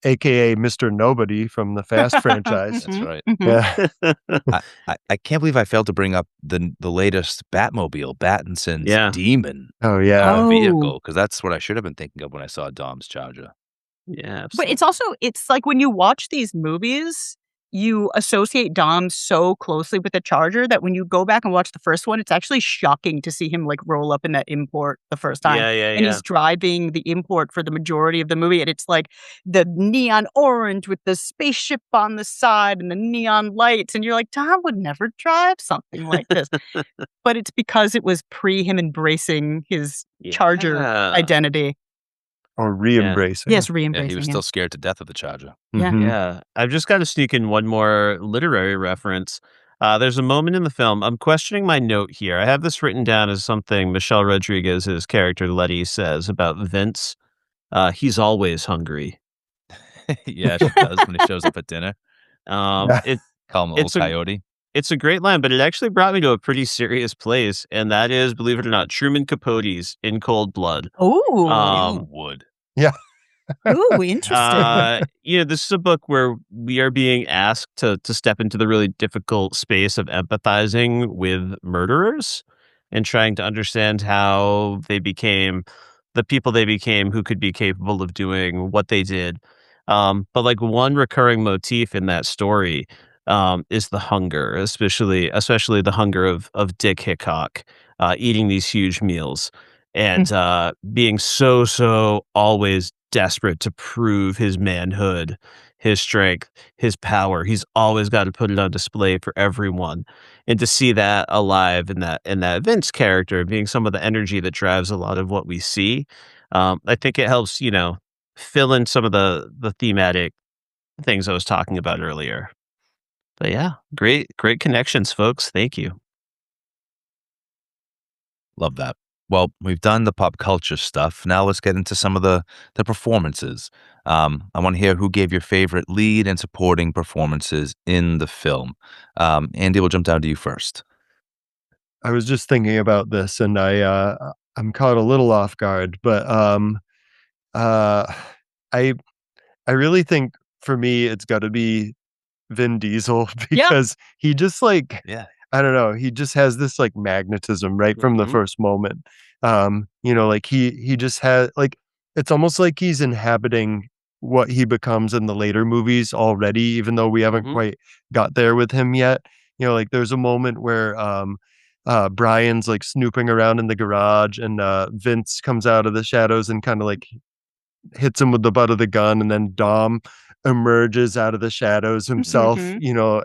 aka Mr. Nobody from the Fast franchise. That's right. Yeah. I can't believe I failed to bring up the latest Batmobile, Battinson's Yeah. Demon Oh yeah. Oh. vehicle, because that's what I should have been thinking of when I saw Dom's Charger. Yeah. But it's like when you watch these movies, you associate Dom so closely with the Charger that when you go back and watch the first one, it's actually shocking to see him like roll up in that import the first time. And he's driving the import for the majority of the movie. And it's like the neon orange with the spaceship on the side and the neon lights. And you're like, Dom would never drive something like this. But it's because it was pre him embracing his Charger identity. Or re-embracing. Yes, Yeah, re-embracing he was him. still scared to death of the Charger. Yeah. Mhm. Yeah, I've just got to sneak in one more literary reference. There's a moment in the film. I'm questioning my note here. I have this written down as something Michelle Rodriguez's character Letty says about Vince. He's always hungry. Yeah, she does when he shows up at dinner. It Call him a little It's a- coyote. it's a great line, but it actually brought me to a pretty serious place, and that is, believe it or not, Truman Capote's In Cold Blood. Ooh. You would. Ooh, interesting. This is a book where we are being asked to step into the really difficult space of empathizing with murderers and trying to understand how they became the people they became who could be capable of doing what they did. But like one recurring motif in that story is the hunger, especially the hunger of Dick Hickok eating these huge meals and being so always desperate to prove his manhood, his strength, his power. He's always got to put it on display for everyone. And to see that alive in that Vince character being some of the energy that drives a lot of what we see, I think it helps, fill in some of the thematic things I was talking about earlier. But yeah, great connections, folks. Thank you. Love that. Well, we've done the pop culture stuff. Now let's get into some of the performances. I want to hear who gave your favorite lead and supporting performances in the film. Andy, we'll jump down to you first. I was just thinking about this, and I'm caught a little off guard, but I really think for me it's got to be Vin Diesel because he just like Yeah. I don't know, he just has this, like, magnetism right from the Mhm. first moment. Like, he just has like, it's almost like he's inhabiting what he becomes in the later movies already, even though we haven't Mhm. quite got there with him yet. Like, there's a moment where, Brian's, like, snooping around in the garage, and, Vince comes out of the shadows and kinda, like, hits him with the butt of the gun, and then Dom emerges out of the shadows himself. Mhm.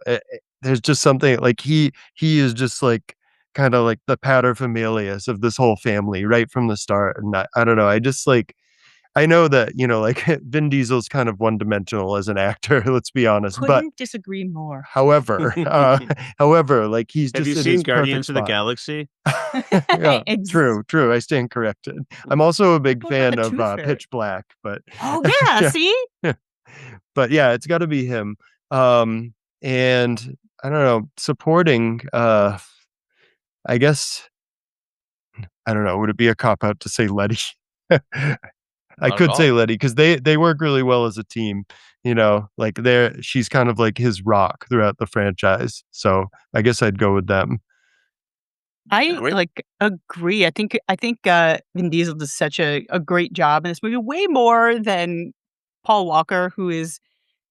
There's just something like he is just like kinda like the paterfamilias of this whole family right from the start, and I don't know, I just like I know that, like, Vin Diesel's kind of one-dimensional as an actor, let's be honest, but Couldn't disagree more. however, like, he's Have you just in seen his perfect Guardians of the spot. Galaxy? Yeah, Ex true, I stand corrected. I'm also a big What about fan the of, Tooth Fairy? Pitch Black, but Oh, yeah, yeah. see? But yeah, it's gotta be him. And I don't know, supporting, I guess I don't know, would it be a cop out to say Letty? I Not at could say all. Letty because they work really well as a team, like, she's kind of like his rock throughout the franchise, so I guess I'd go with them. I, Agree. like, agree. I think, Vin Diesel does such a great job in this movie, way more than Paul Walker, who is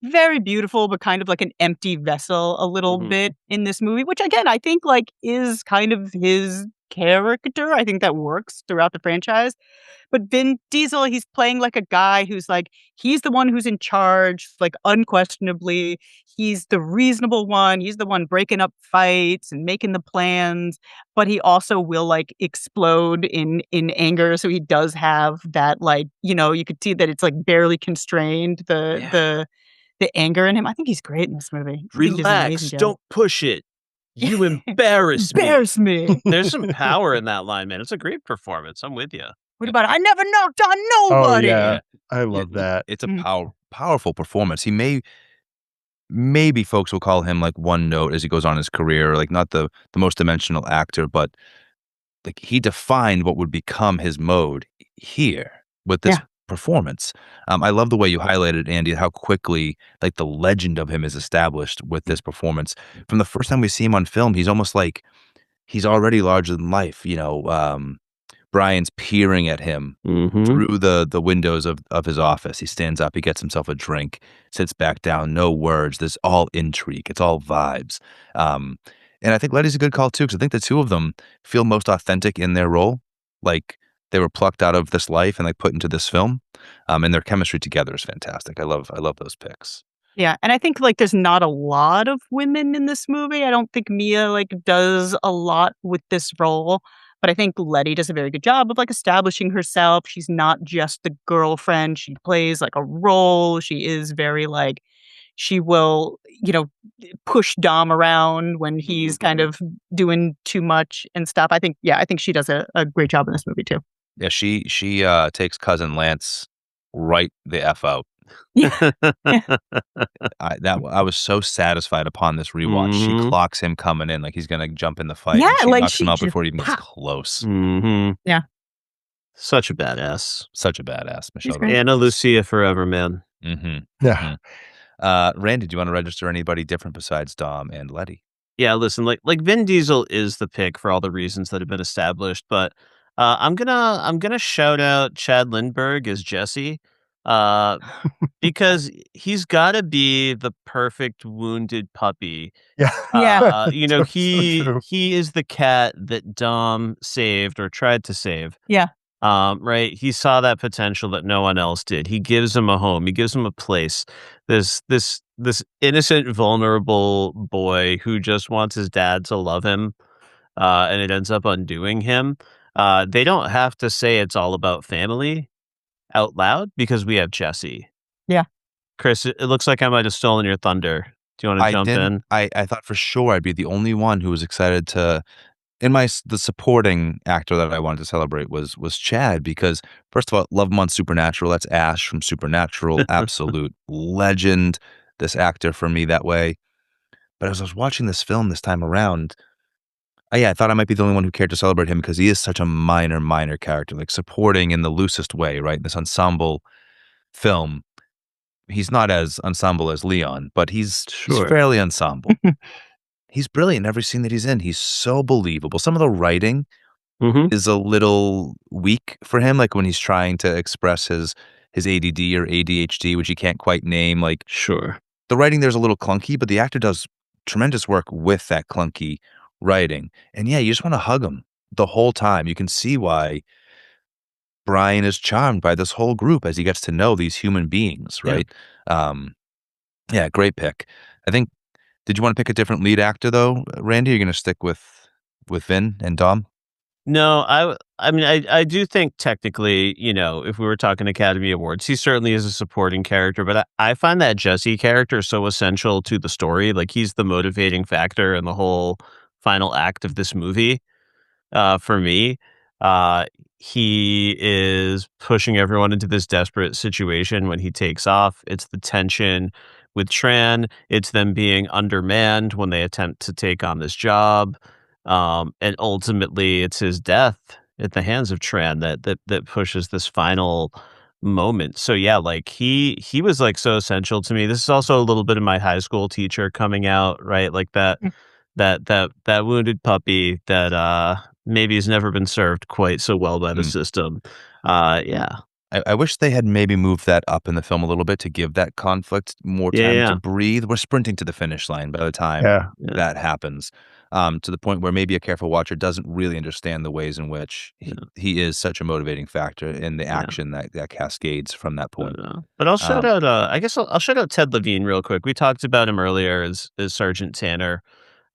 very beautiful, but kind of like an empty vessel a little Mhm. bit in this movie, which again, I think, like, is kind of his character. I think that works throughout the franchise. But Vin Diesel, he's playing like a guy who's like, he's the one who's in charge, like, unquestionably. He's the reasonable one. He's the one breaking up fights and making the plans, but he also will, like, explode in anger. So he does have that, like, you could see that it's, like, barely constrained, the Yeah. the the anger in him. I think he's great in this movie. I think he does an amazing "Relax, job. don't push it. You embarrass me." Embarrass me. There's some power in that line, man. It's a great performance. I'm with you. What about I never knocked on Oh, nobody? yeah. Yeah. I Yeah, love that. it's a Mhm. powerful performance. He maybe folks will call him, like, one note as he goes on his career, like, not the most dimensional actor, but, like, he defined what would become his mode here with this Yeah. performance. I love the way you highlighted, Andy, how quickly, like, the legend of him is established with this performance. From the first time we see him on film, he's almost like he's already larger than life, Brian's peering at him Mhm. through the windows of his office. He stands up, he gets himself a drink, sits back down, no words. There's all intrigue. It's all vibes. Um, and I think Letty's a good call too, because I think the two of them feel most authentic in their role. Like they were plucked out of this life and like put into this film. And their chemistry together is fantastic. I love those picks. Yeah, and I think, like, there's not a lot of women in this movie. I don't think Mia, like, does a lot with this role, but I think Letty does a very good job of, like, establishing herself. She's not just the girlfriend. She plays, like, a role. She is very, like, she will, push Dom around when he's kind of doing too much and stuff. I think she does a great job in this movie too. Yeah, she takes cousin Lance right the F out. Yeah. Yeah. I was so satisfied upon this rewatch. She Mhm. clocks him coming in like he's gonna jump in the fight, Yeah, and she like, knocks him she out just before he even gets pop. close. Mhm. Yeah, Such a badass. Such a badass, she's Michelle great. Anna Rodriguez. Lucia forever, man. Mhm, Yeah. mhm. Randy, do you wanna register anybody different besides Dom and Letty? Yeah, listen, like Vin Diesel is the pick for all the reasons that have been established, but I'm gonna shout out Chad Lindbergh as Jesse, uh, because he's got to be the perfect wounded puppy. Yeah. Yeah. So true. He is the cat that Dom saved or tried to save. Yeah. Right. He saw that potential that no one else did. He gives him a home. He gives him a place. This innocent, vulnerable boy who just wants his dad to love him, and it ends up undoing him. They don't have to say it's all about family out loud because we have Jesse. Yeah. Chris, it looks like I might have stolen your thunder. Do you want to I jump didn't in? I thought for sure I'd be the only one who was excited to in the supporting actor that I wanted to celebrate was Chad because first of all, love him on Supernatural. That's Ash from Supernatural, absolute legend. This actor for me that way. But as I was watching this film this time around, yeah, I thought I might be the only one who cared to celebrate him because he is such a minor character, like supporting in the loosest way, right? This ensemble film. He's not as ensemble as Leon, but he's Sure. fairly ensemble. he's brilliant in every scene that he's in. He's so believable. Some of the writing Mhm. is a little weak for him, like when he's trying to express his ADD or ADHD, which he can't quite name. Like Sure. the writing there's a little clunky, but the actor does tremendous work with that clunky writing. And yeah, you just want to hug him the whole time. You can see why Brian is charmed by this whole group as he gets to know these human beings, Yeah. right? Yeah, great pick. I think. Did you want to pick a different lead actor though, Randy? You're going to stick with Vin and Dom? No, I mean, I do think technically, if we were talking Academy Awards, he certainly is a supporting character, but I find that Jesse character so essential to the story. Like, he's the motivating factor in the whole final act of this movie. For me. Uh, he is pushing everyone into this desperate situation when he takes off. It's the tension with Tran. It's them being undermanned when they attempt to take on this job. And ultimately, it's his death at the hands of Tran that pushes this final moment. So yeah, like he was like so essential to me. This is also a little bit of my high school teacher coming out, right? Like that wounded puppy that maybe has never been served quite so well by the Mm. system. Yeah. I wish they had maybe moved that up in the film a little bit to give that conflict more Yeah, time yeah. to breathe. We're sprinting to the finish line by the time Yeah. that happens, to the point where maybe a careful watcher doesn't really understand the ways in which he is such a motivating factor in the action that cascades from that point. But I'll shout Um, out I guess I'll shout out Ted Levine real quick. We talked about him earlier as Sergeant Tanner.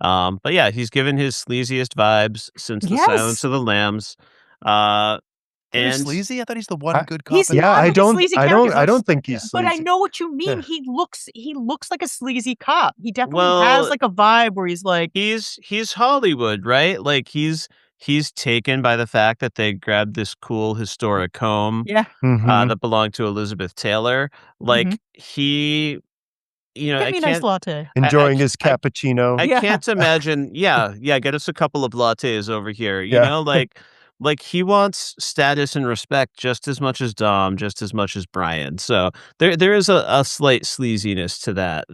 But yeah, he's given his sleaziest vibes since the Silence Yes. of the Lambs. Uh Very and sleazy? I thought he's the one I good cop He's in the yeah, not I like a film. don't sleazy I character, don't I don't think he's but I sleazy. know what you mean. Yeah. He looks like a sleazy cop. He definitely has well, like a vibe where he's like, he's Hollywood, right? Like he's taken by the fact that they grabbed this cool historic home yeah, Mhm. that belonged to Elizabeth Taylor. Mhm. Like he, get I me a nice can't, latte. Enjoying his cappuccino. I Yeah. can't imagine. Yeah, yeah. Get us a couple of lattes over here. Yeah. Like he wants status and respect just as much as Dom, just as much as Brian. So there is a slight sleaziness to that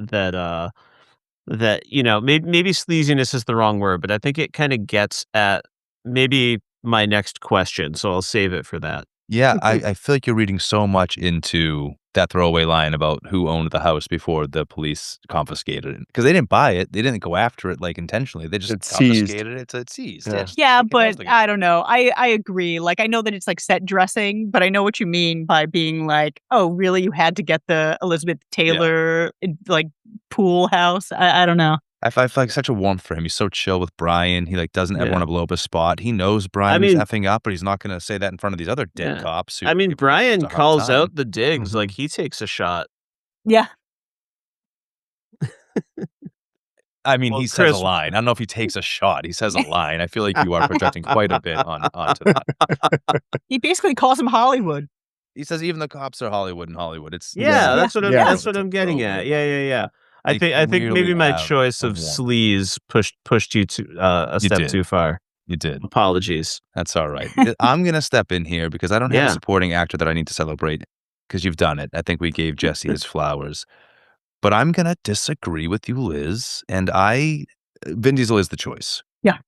maybe sleaziness is the wrong word, but I think it kind of gets at maybe my next question. So I'll save it for that. Yeah, I feel like you're reading so much into that throwaway line about who owned the house before the police confiscated it. Because they didn't buy it. They didn't go after it, like, intentionally. They just It's seized. confiscated it, so it's seized. Yeah. Just Yeah, like it was but like I don't know. I agree. Like, I know that it's like set dressing, but I know what you mean by being like, oh, really? You had to get the Elizabeth Taylor like pool house? I don't know. I feel like such a warmth for him. He's so chill with Brian. He, like, doesn't ever Yeah. wanna blow up a spot. He knows I Brian is mean, effing up, but he's not gonna say that in front of these other dead yeah. cops who I mean, give him Brian such a hard calls time. out the digs. Mhm. Like he takes a shot. Yeah. I mean, Well, he says a Kris, line. I don't know if he takes a shot. He says a line. I feel like you are projecting quite a bit onto that. He basically calls him Hollywood. He says even the cops are Hollywood in Hollywood. It's yeah, Yeah. that's what I'm. Yeah. That's what I'm getting at. Yeah, yeah, yeah. I They think maybe clearly my have choice a of warmth. sleaze pushed you to a You step did. too far. You did. Apologies. That's all right. I'm gonna step in here because I don't have a Yeah. supporting actor that I need to celebrate because you've done it. I think we gave Jesse his flowers. But I'm gonna disagree with you, Liz, and Vin Diesel is the choice. Yeah.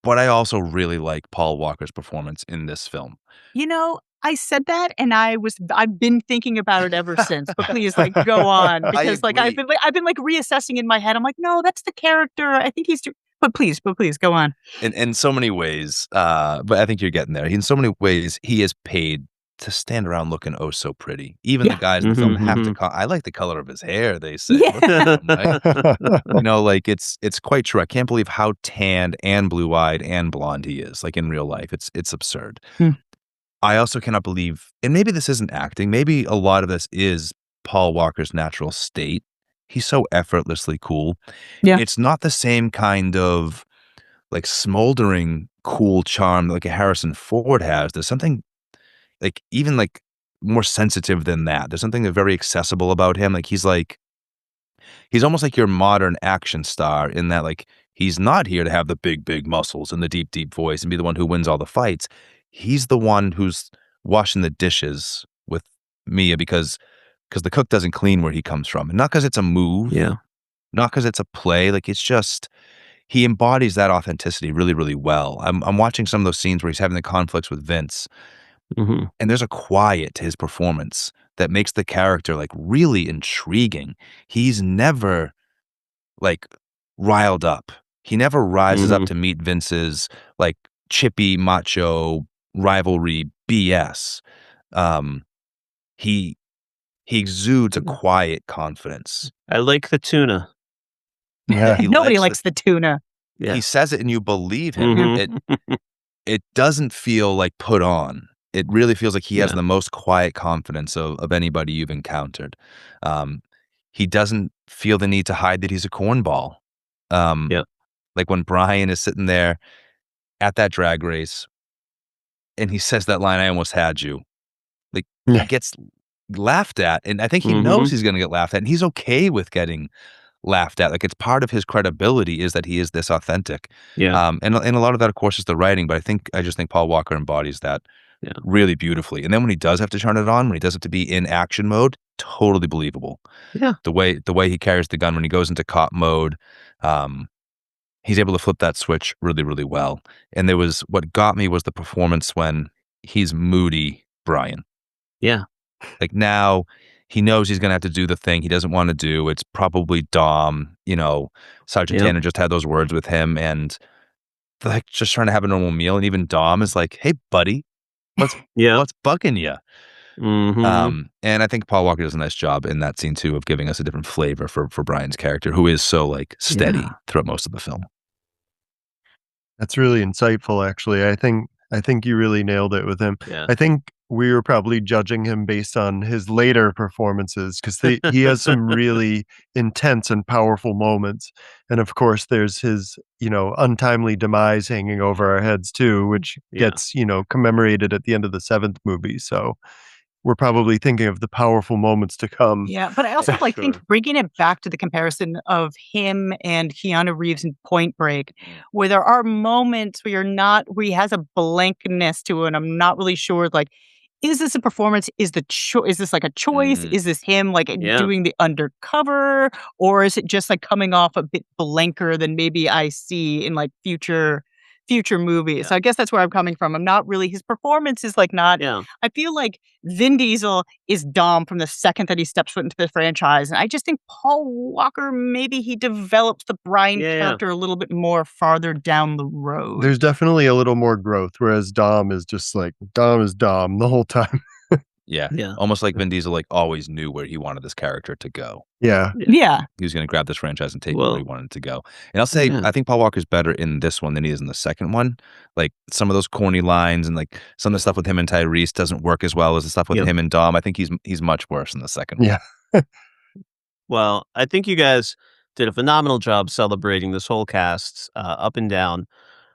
But I also really like Paul Walker's performance in this film. You know, I said that and I've been thinking about it ever since. But please, like, go on. Because like I've agree. been like reassessing in my head. I'm like, no, that's the character. I think he's but please, go on. In so many ways, but I think you're getting there. In so many ways, he is paid to stand around looking oh so pretty. Even the Yeah. guys in the film have to. Mhm, I like the color of his hair. They say, Yeah. Look at him, right? You know, like it's quite true. I can't believe how tanned and blue eyed and blonde he is. Like in real life, it's absurd. Hmm. I also cannot believe, and maybe this isn't acting. Maybe a lot of this is Paul Walker's natural state. He's so effortlessly cool. Yeah. It's not the same kind of like smoldering cool charm like a Harrison Ford has. There's something like even like more sensitive than that. There's something very accessible about him. He's almost like your modern action star in that like he's not here to have the big muscles and the deep voice and be the one who wins all the fights. He's the one who's washing the dishes with Mia because the cook doesn't clean where he comes from. And not because it's a move, Yeah. not because it's a play. Like it's just he embodies that authenticity really, really well. I'm watching some of those scenes where he's having the conflicts with Vince, Mhm. and there's a quiet to his performance that makes the character, like, really intriguing. He's never, like, riled up. He never rises up Mhm. to meet Vince's, like, chippy, macho rivalry BS. Um, he he exudes a Yeah. quiet confidence. I like the tuna. Yeah, he Nobody likes the likes the tuna. Yeah. he says it and you believe him. Mhm. It doesn't feel like put on. It really feels like he has Yeah. the most quiet confidence of anybody you've encountered. Um, he doesn't feel the need to hide that he's a cornball. Um, Yep. like when Brian is sitting there at that drag race and he says that line, "I almost had you." Like, he Yeah. gets laughed at, and I think he knows Mhm. he's gonna get laughed at, and he's okay with getting laughed at. Like, it's part of his credibility is that he is this authentic. Yeah. And a lot of that, of course, is the writing, but I just think Paul Walker embodies that Yeah. really beautifully. And then when he does have to turn it on, when he does have to be in action mode, totally believable. Yeah. The way he carries the gun when he goes into cop mode, um, he's able to flip that switch really, really well. And what got me was the performance when he's moody Brian. Yeah. Like, now he knows he's gonna have to do the thing he doesn't wanna do. It's probably Dom, Sergeant Yep. Tanner just had those words with him, and they're, like, just trying to have a normal meal, and even Dom is like, "Hey, buddy, what's Yep. what's bugging you?" Mhm. And I think Paul Walker does a nice job in that scene too of giving us a different flavor for Brian's character, who is so, like, steady Yeah. throughout most of the film. That's really insightful, actually. I think you really nailed it with him. Yeah. I think we were probably judging him based on his later performances because he has some really intense and powerful moments, and of course, there's his untimely demise hanging over our heads too, which Yeah. gets commemorated at the end of the seventh movie. So we're probably thinking of the powerful moments to come. Yeah, but I also, think Sure. bringing it back to the comparison of him and Keanu Reeves in Point Break, where there are moments where he has a blankness to it, and I'm not really sure, like, is this a performance? Is this, like, a choice? Mhm. Is this him, like, Yeah. doing the undercover? Or is it just, like, coming off a bit blanker than maybe I see in, like, future movies? Yeah. So I guess that's where I'm coming from. I'm not really his performance is, like, not Yeah. I feel like Vin Diesel is Dom from the second that he steps foot into the franchise, and I just think Paul Walker, maybe he develops the Brian Yeah, yeah. character a little bit more farther down the road. There's definitely a little more growth, whereas Dom is just like Dom is Dom the whole time. Yeah. Yeah. Almost like Vin Diesel, like, always knew where he wanted this character to go. Yeah. Yeah. He was gonna grab this franchise and take it where he Well, wanted it to go. And I'll say, yeah. I think Paul Walker's better in this one than he is in the second one. Like, some of those corny lines and, like, some of the stuff with him and Tyrese doesn't work as well as the stuff with Yep. him and Dom. I think he's much worse in the second one. Yeah. Well, I think you guys did a phenomenal job celebrating this whole cast, up and down.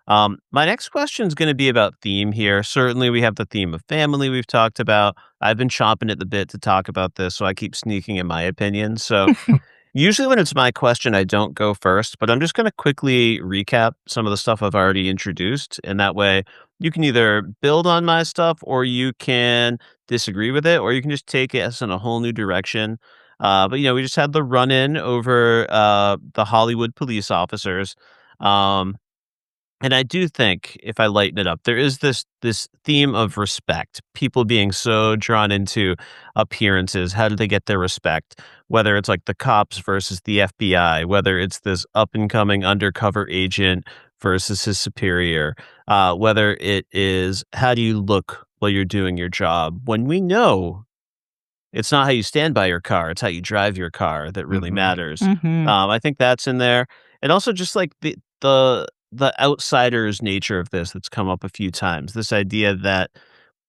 My next question is going to be about theme here. Certainly, we have the theme of family we've talked about. I've been chomping at the bit to talk about this, so I keep sneaking in my opinion. So, usually when it's my question, I don't go first, but I'm just going to quickly recap some of the stuff I've already introduced. And that way, you can either build on my stuff or you can disagree with it, or you can just take us in a whole new direction. But, we just had the run in over the Hollywood police officers. Um, and I do think if I lighten it up, there is this theme of respect. People being so drawn into appearances. How do they get their respect? Whether it's like the cops versus the FBI, whether it's this up and coming undercover agent versus his superior, whether it is how do you look while you're doing your job? When we know it's not how you stand by your car, it's how you drive your car that really Mhm. matters. Mhm. I think that's in there. And also just like the outsider's nature of this that's come up a few times. This idea that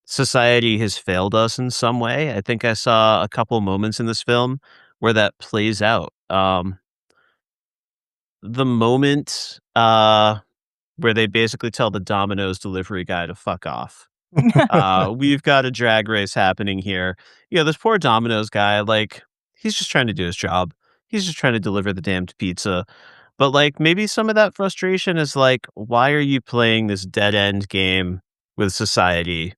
society has failed us in some way. I think I saw a couple moments in this film where that plays out. The moment where they basically tell the Domino's delivery guy to fuck off. We've got a drag race happening here. This poor Domino's guy, like, he's just trying to do his job. He's just trying to deliver the damned pizza. But, like, maybe some of that frustration is like, why are you playing this dead end game with society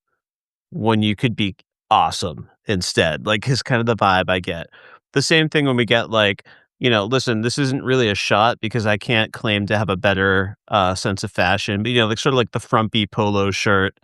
when you could be awesome instead? Like, is kind of the vibe I get. The same thing when we get, like, listen, this isn't really a shot because I can't claim to have a better sense of fashion, but like sort of like the frumpy polo shirt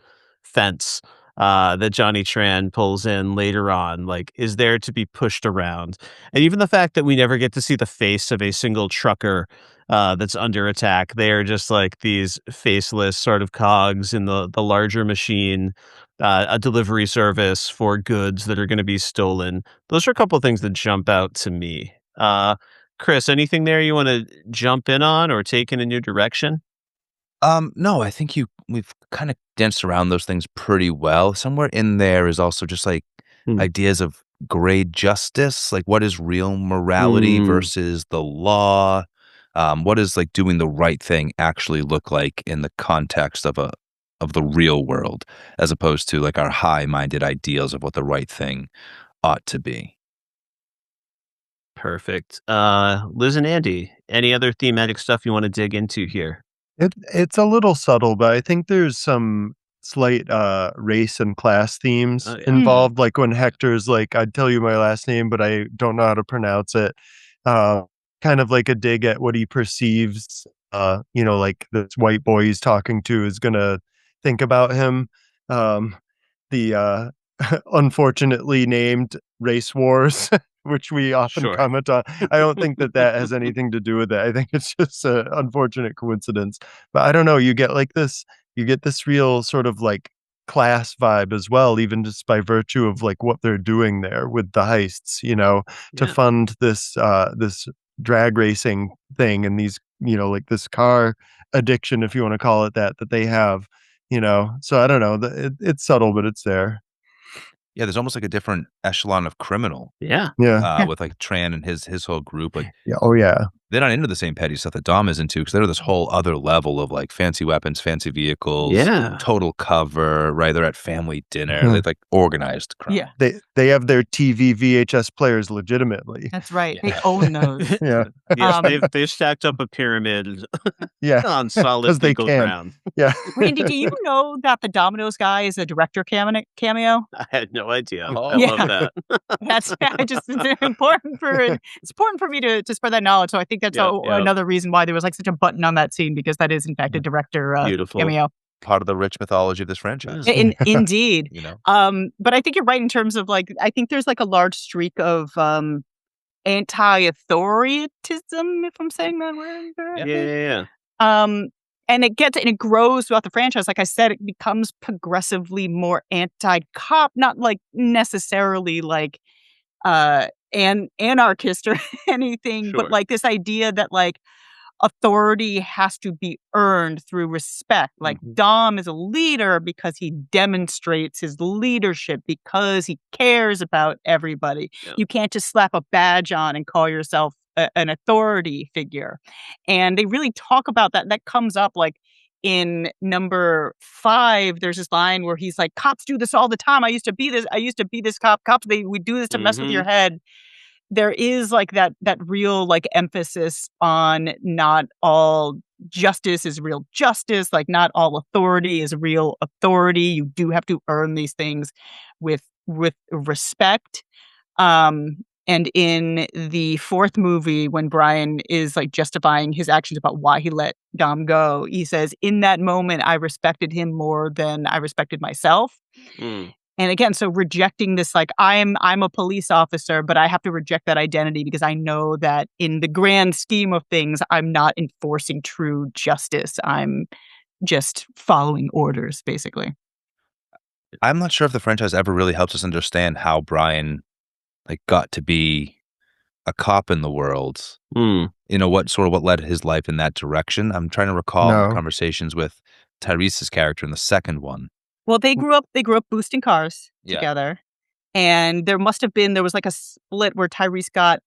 fence that Johnny Tran pulls in later on, like, is there to be pushed around. And even the fact that we never get to see the face of a single trucker that's under attack. They are just like these faceless sort of cogs in the larger machine, a delivery service for goods that are going to be stolen. Those are a couple of things that jump out to me. Kris, anything there you want to jump in on or take in a new direction? No, I think we've kind of danced around those things pretty well. Somewhere in there is also just like Hmm. ideas of gray justice, like what is real morality Mm. versus the law? What does like doing the right thing actually look like in the context of the real world, as opposed to like our high-minded ideals of what the right thing ought to be? Perfect. Liz and Andy, any other thematic stuff you want to dig into here? It's a little subtle, but I think there's some slight race and class themes Oh, yeah. involved. Like when Hector's like, "I'd tell you my last name, but I don't know how to pronounce it." Uh, Kind of like a dig at what he perceives, like this white boy he's talking to is gonna think about him. Um, the unfortunately named race wars, which we often Sure. comment on. I don't think that has anything to do with it. I think it's just an unfortunate coincidence. But I don't know. You get this real sort of like class vibe as well, even just by virtue of like what they're doing there with the heists. To Yeah. fund this drag racing thing and these like this car addiction, if you want to call it that they have. So I don't know. It's subtle, but it's there. Yeah, there's almost like a different echelon of criminal Yeah. Yeah. with like Tran and his whole group. Like Yeah. Oh yeah. they're not into the same petty stuff that Dom is into because they're this whole other level of like fancy weapons, fancy vehicles, Yeah. total cover, right? They're at family dinner. Hmm. They're like organized crime. Yeah, They have their TV VHS players legitimately. that's right. Yeah. They own those. Yeah. Yes, Um, they've stacked up a pyramid Yeah. on solid 'Cause they legal can. ground. Yeah. Randy, do you know that the Domino's guy is a director cameo? I had no idea. Oh. I love that. That's it's important for me to spread that knowledge. So I think that's Yeah, yeah. another reason why there was like such a button on that scene, because that is in fact a director Beautiful. cameo. Part of the rich mythology of this franchise. Indeed. You know? But I think you're right in terms of like, I think there's like a large streak of anti-authoritism, if I'm saying that word correctly. Yeah. And it grows throughout the franchise. Like I said, it becomes progressively more anti-cop, not like necessarily like anarchist or anything, Sure. but like this idea that like authority has to be earned through respect. Like Dom is a leader because he demonstrates his leadership, because he cares about everybody. Yeah. You can't just slap a badge on and call yourself an authority figure. And they really talk about that. That comes up like in number 5. There's this line where he's like, "Cops do this all the time. I used to be this cop. Cops, we do this to mess with your head." There is like that real like emphasis on not all justice is real justice, like not all authority is real authority. You do have to earn these things with respect. And in the 4th movie, when Brian is like justifying his actions about why he let Dom go, he says, "In that moment, I respected him more than I respected myself." Mm. And again, so rejecting this, like, I'm a police officer, but I have to reject that identity because I know that in the grand scheme of things, I'm not enforcing true justice. I'm just following orders, basically. I'm not sure if the franchise ever really helps us understand how Brian like got to be a cop in the world. Mm. What led his life in that direction. I'm trying to recall No. conversations with Tyrese's character in the second one. Well, they grew up boosting cars Yeah. together. And there was like a split where Tyrese got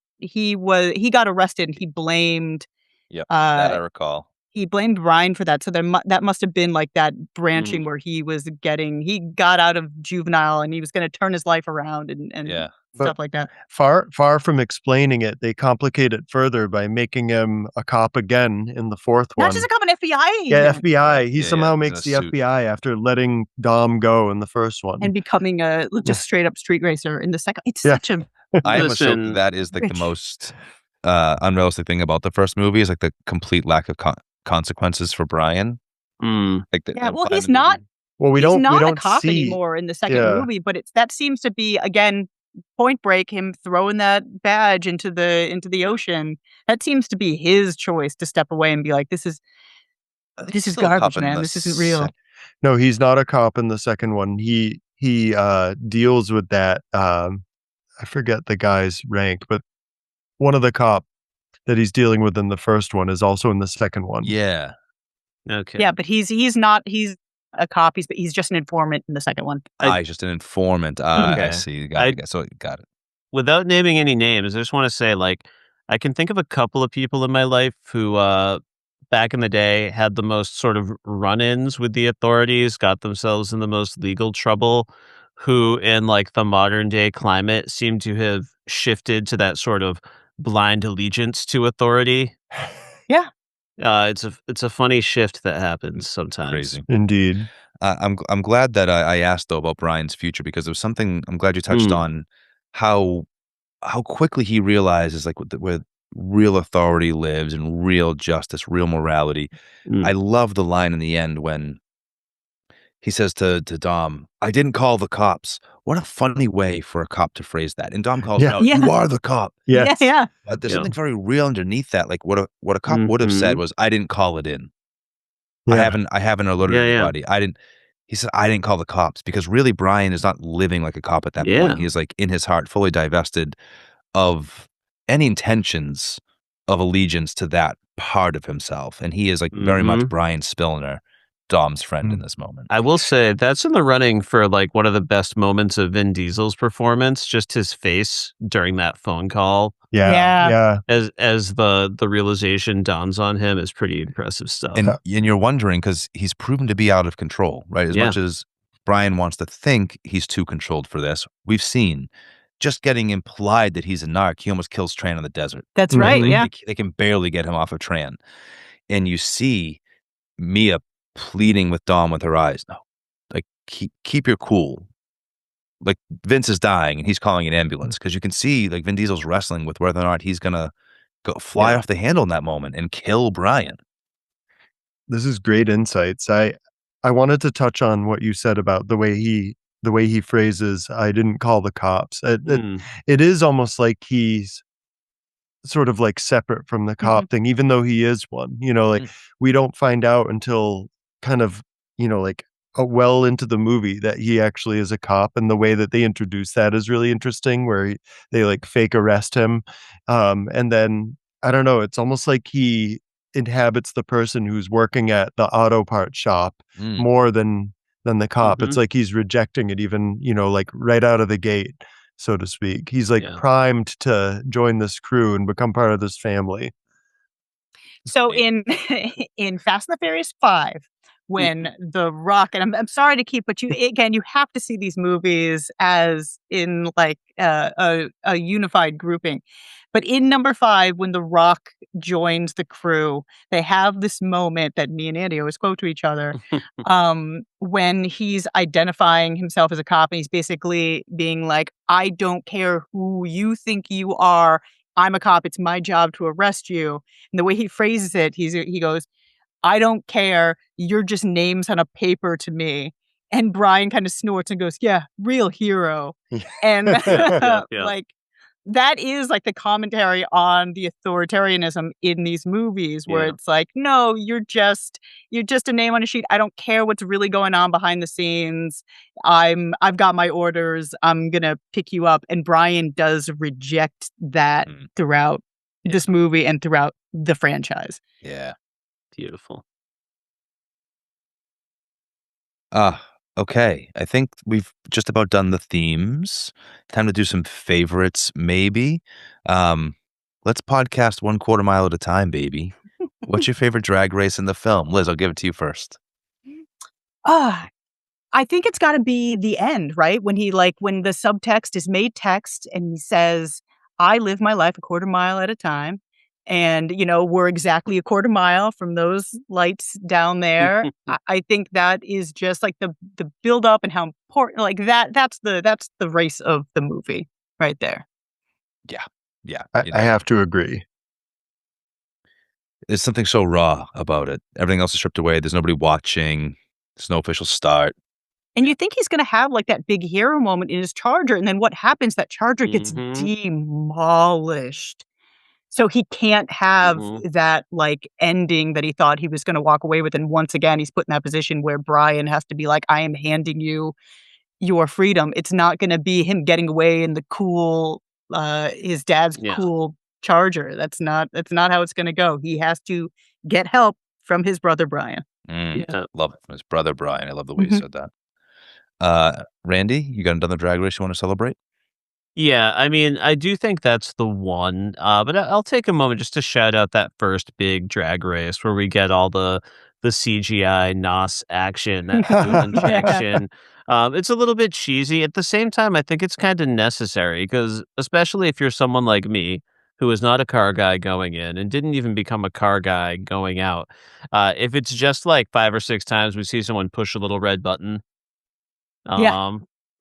arrested and he blamed Yep, that I recall. he blamed Ryan for that. So that must have been like that branching where he got out of juvenile and he was going to turn his life around and Yeah. stuff like that. Far from explaining it, they complicate it further by making him a cop again in the 4th one. Not just a cop, an FBI agent. Yeah, FBI. He Yeah, somehow yeah, makes in the a suit. FBI after letting Dom go in the first one. And becoming just straight up street racer in the second. It's Yeah. such a I almost Listen, hope that is like the Rich. most unrealistic thing about the first movie is like the complete lack of consequences for Brian. Like Yeah, well, by he's the movie. not Well, we he's don't not a cop see. anymore in the second Yeah. movie, but that seems to be, again, Point Break, him throwing that badge into the ocean. That seems to be his choice to step away and be like, this is Still a cop garbage, in man. the This isn't real. No, he's not a cop in the second one. He deals with that. I forget the guy's rank, but one of the cop that he's dealing with in the first one is also in the second one. Yeah. Okay. Yeah, but he's a cop. He's just an informant in the second one. He's just an informant. I Okay. see. Got it. So got it. Without naming any names, I just want to say, like, I can think of a couple of people in my life who, back in the day, had the most sort of run-ins with the authorities, got themselves in the most legal trouble, who, in like the modern day climate, seem to have shifted to that sort of blind allegiance to authority. Yeah. It's a funny shift that happens sometimes. Crazy. Indeed. I'm glad that I asked though about Brian's future, because it was something I'm glad you touched on how quickly he realizes like where real authority lives and real justice, real morality. I love the line in the end when he says to Dom, "I didn't call the cops." What a funny way for a cop to phrase that. And Dom calls him out, "You are the cop." Yes. Yeah. But there's something very real underneath that. Like what a cop would have said was, "I didn't call it in. Yeah. I haven't alerted anybody. He said, I didn't call the cops," because really Brian is not living like a cop at that point. He's like in his heart fully divested of any intentions of allegiance to that part of himself. And he is like very much Brian Spillner, Dom's friend in this moment. I will say that's in the running for like one of the best moments of Vin Diesel's performance. Just his face during that phone call, Yeah. as the realization dawns on him, is pretty impressive stuff. And you're wondering because he's proven to be out of control, right? As much as Brian wants to think he's too controlled for this, we've seen just getting implied that he's a narc. He almost kills Tran in the desert. That's right. Yeah. They can barely get him off of Tran. And you see Mia pleading with Dom with her eyes. No, like keep your cool. Like Vince is dying and he's calling an ambulance, because you can see like Vin Diesel's wrestling with whether or not he's gonna go fly off the handle in that moment and kill Brian. This is great insights. I wanted to touch on what you said about the way he phrases, "I didn't call the cops." It is almost like he's sort of like separate from the cop thing, even though he is one. Like we don't find out until kind of, like well into the movie that he actually is a cop, and the way that they introduce that is really interesting, where they like fake arrest him. And then I don't know, it's almost like he inhabits the person who's working at the auto parts shop more than the cop. It's like he's rejecting it even, like right out of the gate, so to speak. He's like primed to join this crew and become part of this family. So in Fast and the Furious 5, when The Rock, and I'm sorry to keep, but you have to see these movies as in like a unified grouping. But in number 5, when The Rock joins the crew, they have this moment that me and Andy always quote to each other, when he's identifying himself as a cop, and he's basically being like, "I don't care who you think you are. I'm a cop. It's my job to arrest you." And the way he phrases it, he goes, "I don't care. You're just names on a paper to me." And Brian kind of snorts and goes, "Yeah, real hero." And like that is like the commentary on the authoritarianism in these movies, where it's like, no, you're just a name on a sheet. I don't care what's really going on behind the scenes. I've got my orders. I'm gonna pick you up. And Brian does reject that throughout this movie and throughout the franchise. Yeah. Beautiful. Okay. I think we've just about done the themes. Time to do some favorites, maybe. Let's podcast 1/4 mile at a time, baby. What's your favorite drag race in the film? Liz, I'll give it to you first. I think it's got to be the end, right? When when the subtext is made text and he says, "I live my life 1/4 mile at a time." And, we're exactly 1/4 mile from those lights down there. I think that is just like the build up and how important, like that's the race of the movie right there. Yeah. I have to agree. there's something so raw about it. Everything else is stripped away. There's nobody watching. There's no official start. And you think he's gonna have, like, that big hero moment in his Charger, and then what happens? That Charger gets demolished. So he can't have that, like, ending that he thought he was gonna walk away with, and once again, he's put in that position where Brian has to be like, "I am handing you your freedom." It's not gonna be him getting away in the cool, his dad's cool Charger. That's not how it's gonna go. He has to get help from his brother Brian. Love it. From his brother Brian. I love the way you said that. Randy, you got another drag race you want to celebrate? Yeah, I mean, I do think that's the one, but I'll take a moment just to shout out that first big drag race where we get all the CGI NOS action, that fluid injection. It's a little bit cheesy. At the same time, I think it's kind of necessary because, especially if you're someone like me who is not a car guy going in and didn't even become a car guy going out, if it's just like 5 or 6 times we see someone push a little red button,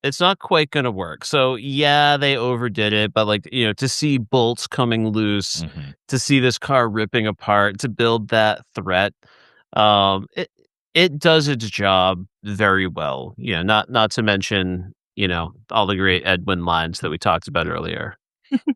it's not quite gonna work. So, yeah, they overdid it, but, like, to see bolts coming loose, to see this car ripping apart, to build that threat, it does its job very well. Not to mention, all the great Edwin lines that we talked about earlier.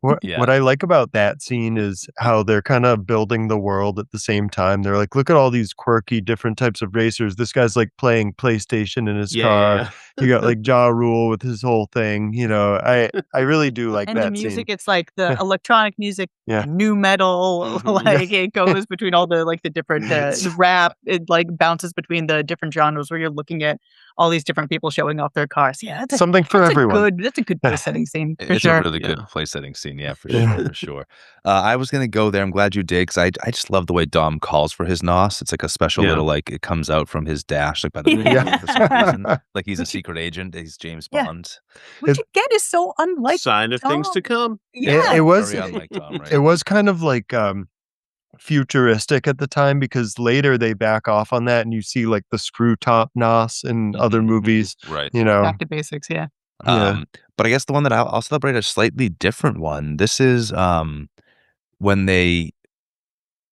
What I like about that scene is how they're kind of building the world at the same time. They're like, look at all these quirky different types of racers. This guy's like playing PlayStation in his car. You got like Ja Rule with his whole thing. I really do like And that the music, scene. it's like the electronic music, new metal, like it goes between all the like the different the rap. It like bounces between the different genres where you're looking at all these different people showing off their cars. Yeah, Something for everyone. That's a good place setting scene for It's sure. a really good place setting scene. Yeah, for sure, for sure. I was gonna go there. I'm glad you did because I just love the way Dom calls for his NOS. It's like a special little like it comes out from his dash like by the window for some reason. Like he's a secret agent. He's James Bond. Which again is so unlike Sign of things to come. It was Very unlike Dom, right? it was kind of like futuristic at the time because later they back off on that and you see like the screw top NOS in other movies. Right. Back to basics, But I guess the one that I'll celebrate a slightly different one. This is when they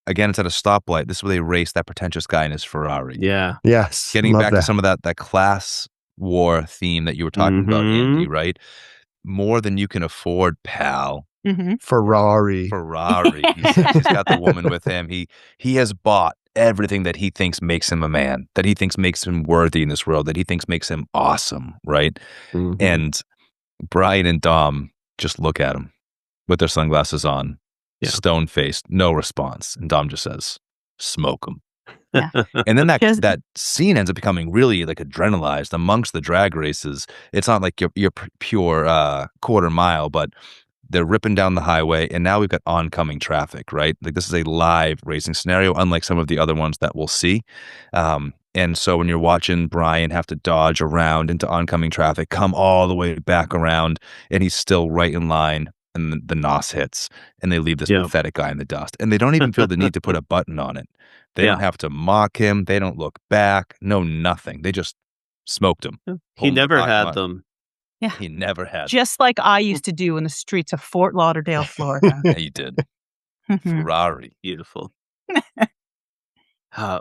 again it's at a stoplight. This is where they race that pretentious guy in his Ferrari. Yeah. Yes. Getting love back to some of that class war theme that you were talking about, Andy, right? More than you can afford, pal. Ferrari. He's got the woman with him. He has bought everything that he thinks makes him a man, that he thinks makes him worthy in this world, that he thinks makes him awesome, right? And Brian and Dom just look at him with their sunglasses on, stone-faced, no response. And Dom just says, smoke him. And then that scene ends up becoming really like adrenalized amongst the drag races. It's not like your pure quarter mile, but they're ripping down the highway, and now we've got oncoming traffic, right? Like this is a live racing scenario, unlike some of the other ones that we'll see. And so when you're watching Brian have to dodge around into oncoming traffic, come all the way back around, and he's still right in line, and the NOS hits, and they leave this pathetic guy in the dust. And they don't even feel the need to put a button on it. They don't have to mock him. They don't look back. No, nothing. They just smoked him. He never had them. Yeah. He never had. Just like I used to do in the streets of Fort Lauderdale, Florida. Yeah, you did. Ferrari. Beautiful.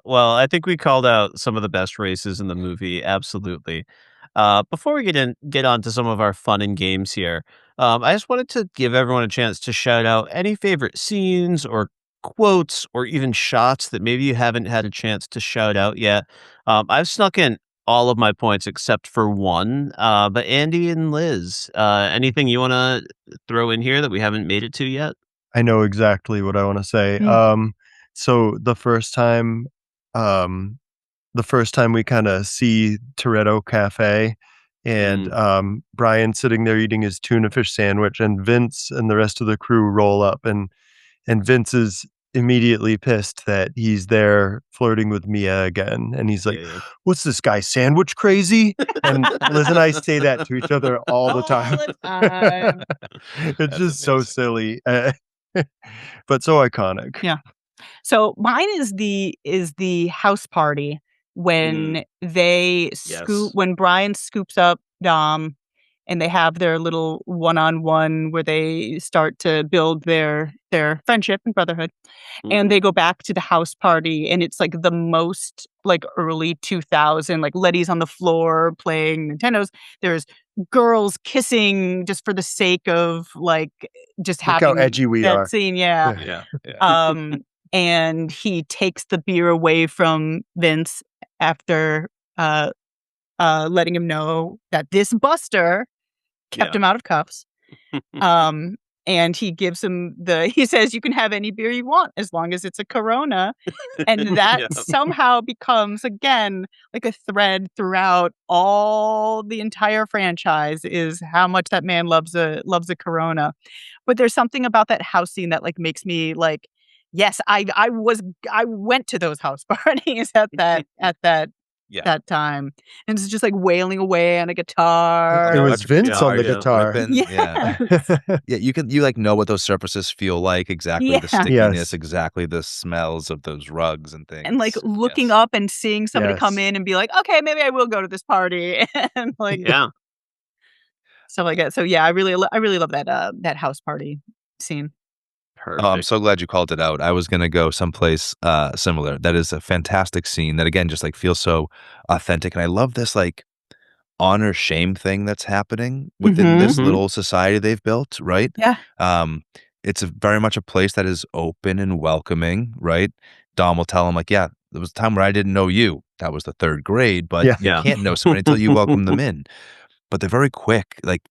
Well, I think we called out some of the best races in the movie. Absolutely. Before we get on to some of our fun and games here, I just wanted to give everyone a chance to shout out any favorite scenes or quotes or even shots that maybe you haven't had a chance to shout out yet. I've snuck in all of my points except for one. But Andy and Liz, anything you want to throw in here that we haven't made it to yet? I know exactly what I want to say. So the first time we kind of see Toretto Cafe and Brian sitting there eating his tuna fish sandwich, and Vince and the rest of the crew roll up, and Vince is immediately pissed that he's there flirting with Mia again, and he's like, what's this guy, sandwich crazy? And Liz and I say that to each other all the time. It's just so silly, but so iconic. So mine is the house party when they when Brian scoops up Dom and they have their little one-on-one where they start to build their friendship and brotherhood. And they go back to the house party, and it's like the most like early 2000, like Letty's on the floor playing Nintendos. There's girls kissing just for the sake of like just Look how having edgy we that are. scene. Yeah. Yeah, yeah. And he takes the beer away from Vince after letting him know that this Buster kept him out of cuffs. And he gives him he says, you can have any beer you want as long as it's a Corona. And that somehow becomes, again, like a thread throughout the entire franchise is how much that man loves a Corona. But there's something about that house scene that like makes me like, yes, I went to those house parties at that time. And it's just like wailing away on a guitar. It was Vince on the Yeah. guitar. Yeah. Yeah, you like know what those surfaces feel like, exactly the Yeah. stickiness, Yes. exactly the smells of those rugs and things. And like looking Yes. up and seeing somebody come Yes. in and be like, okay, maybe I will go to this party. And like stuff like that. So yeah, I really love that house party scene. Perfect. Oh, I'm so glad you called it out. I was gonna go someplace similar. That is a fantastic scene that again just like feels so authentic. And I love this like honor shame thing that's happening within this little society they've built, right? Yeah. It's very much a place that is open and welcoming, right? Dom will tell him like, yeah, there was a time where I didn't know you. That was the 3rd grade, but Yeah. you can't know somebody until you welcome them in. But they're very quick, like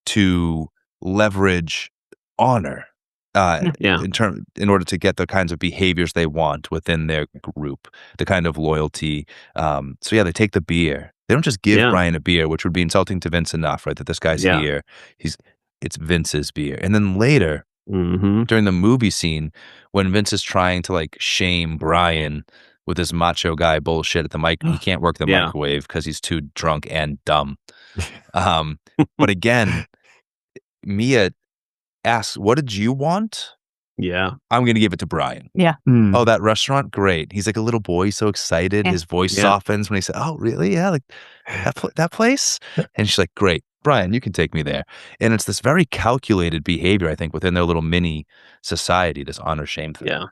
to leverage honor in order to get the kinds of behaviors they want within their group, the kind of loyalty. So yeah, they take the beer. They don't just give Brian a beer, which would be insulting to Vince enough, right? That this guy's here. It's Vince's beer. And then later, during the movie scene, when Vince is trying to like shame Brian with his macho guy bullshit at the mic, he can't work the microwave because he's too drunk and dumb. But again, Mia asks, what did you want? Yeah. I'm going to give it to Brian. Yeah. Oh, that restaurant? Great. He's like a little boy, so excited. His voice softens when he said, oh, really? Yeah, like that place? And she's like, great. Brian, you can take me there. And it's this very calculated behavior, I think, within their little mini society, this honor shame thing. Yeah.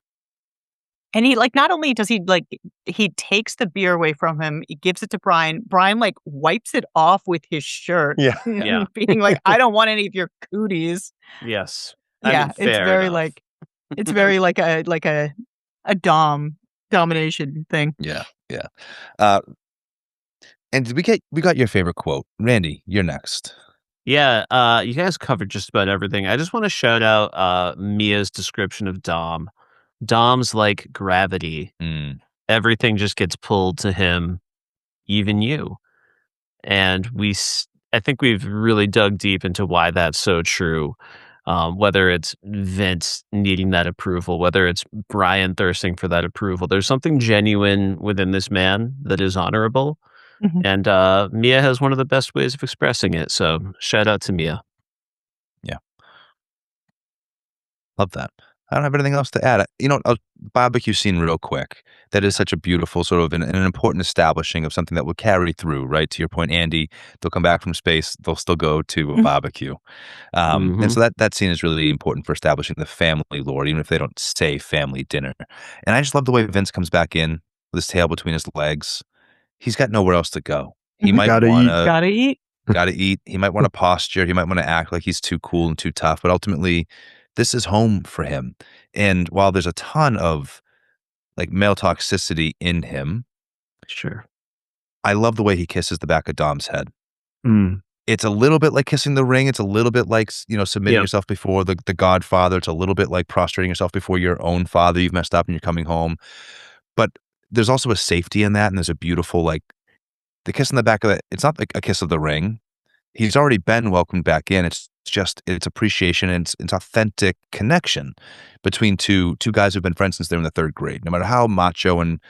And he like not only does he like he takes the beer away from him, he gives it to Brian. Brian like wipes it off with his shirt. Yeah. Yeah. Being like, I don't want any of your cooties. Yes. Yeah, it's very enough. like it's very like a domination thing. Yeah. Yeah. And we got your favorite quote. Randy, you're next. Yeah, you guys covered just about everything. I just want to shout out Mia's description of Dom. Dom's like gravity. Everything just gets pulled to him, even you. And I think we've really dug deep into why that's so true. Whether it's Vince needing that approval, whether it's Brian thirsting for that approval, there's something genuine within this man that is honorable. And Mia has one of the best ways of expressing it. So shout out to Mia. Yeah. Love that. I don't have anything else to add. You know, a barbecue scene real quick. That is such a beautiful sort of an important establishing of something that will carry through, right? To your point, Andy, they'll come back from space. They'll still go to a barbecue. And so that scene is really important for establishing the family lore, even if they don't say family dinner. And I just love the way Vince comes back in with his tail between his legs. He's got nowhere else to go. He might Gotta want eat. Gotta eat. He might want to posture. He might want to act like he's too cool and too tough. But ultimately, this is home for him. And while there's a ton of like male toxicity in him, Sure. I love the way he kisses the back of Dom's head. It's a little bit like kissing the ring. It's a little bit like, submitting yourself before the Godfather. It's a little bit like prostrating yourself before your own father. You've messed up and you're coming home. But there's also a safety in that. And there's a beautiful, like, the kiss in the back of it. It's not like a kiss of the ring. He's already been welcomed back in. It's appreciation and it's authentic connection between two guys who've been friends since they were in the 3rd grade. No matter how macho and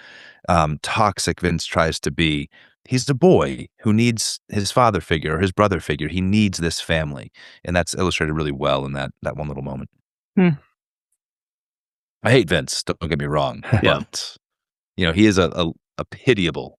toxic Vince tries to be, he's the boy who needs his father figure or his brother figure. He needs this family. And that's illustrated really well in that one little moment. I hate Vince, don't get me wrong. Yeah. But, he is a pitiable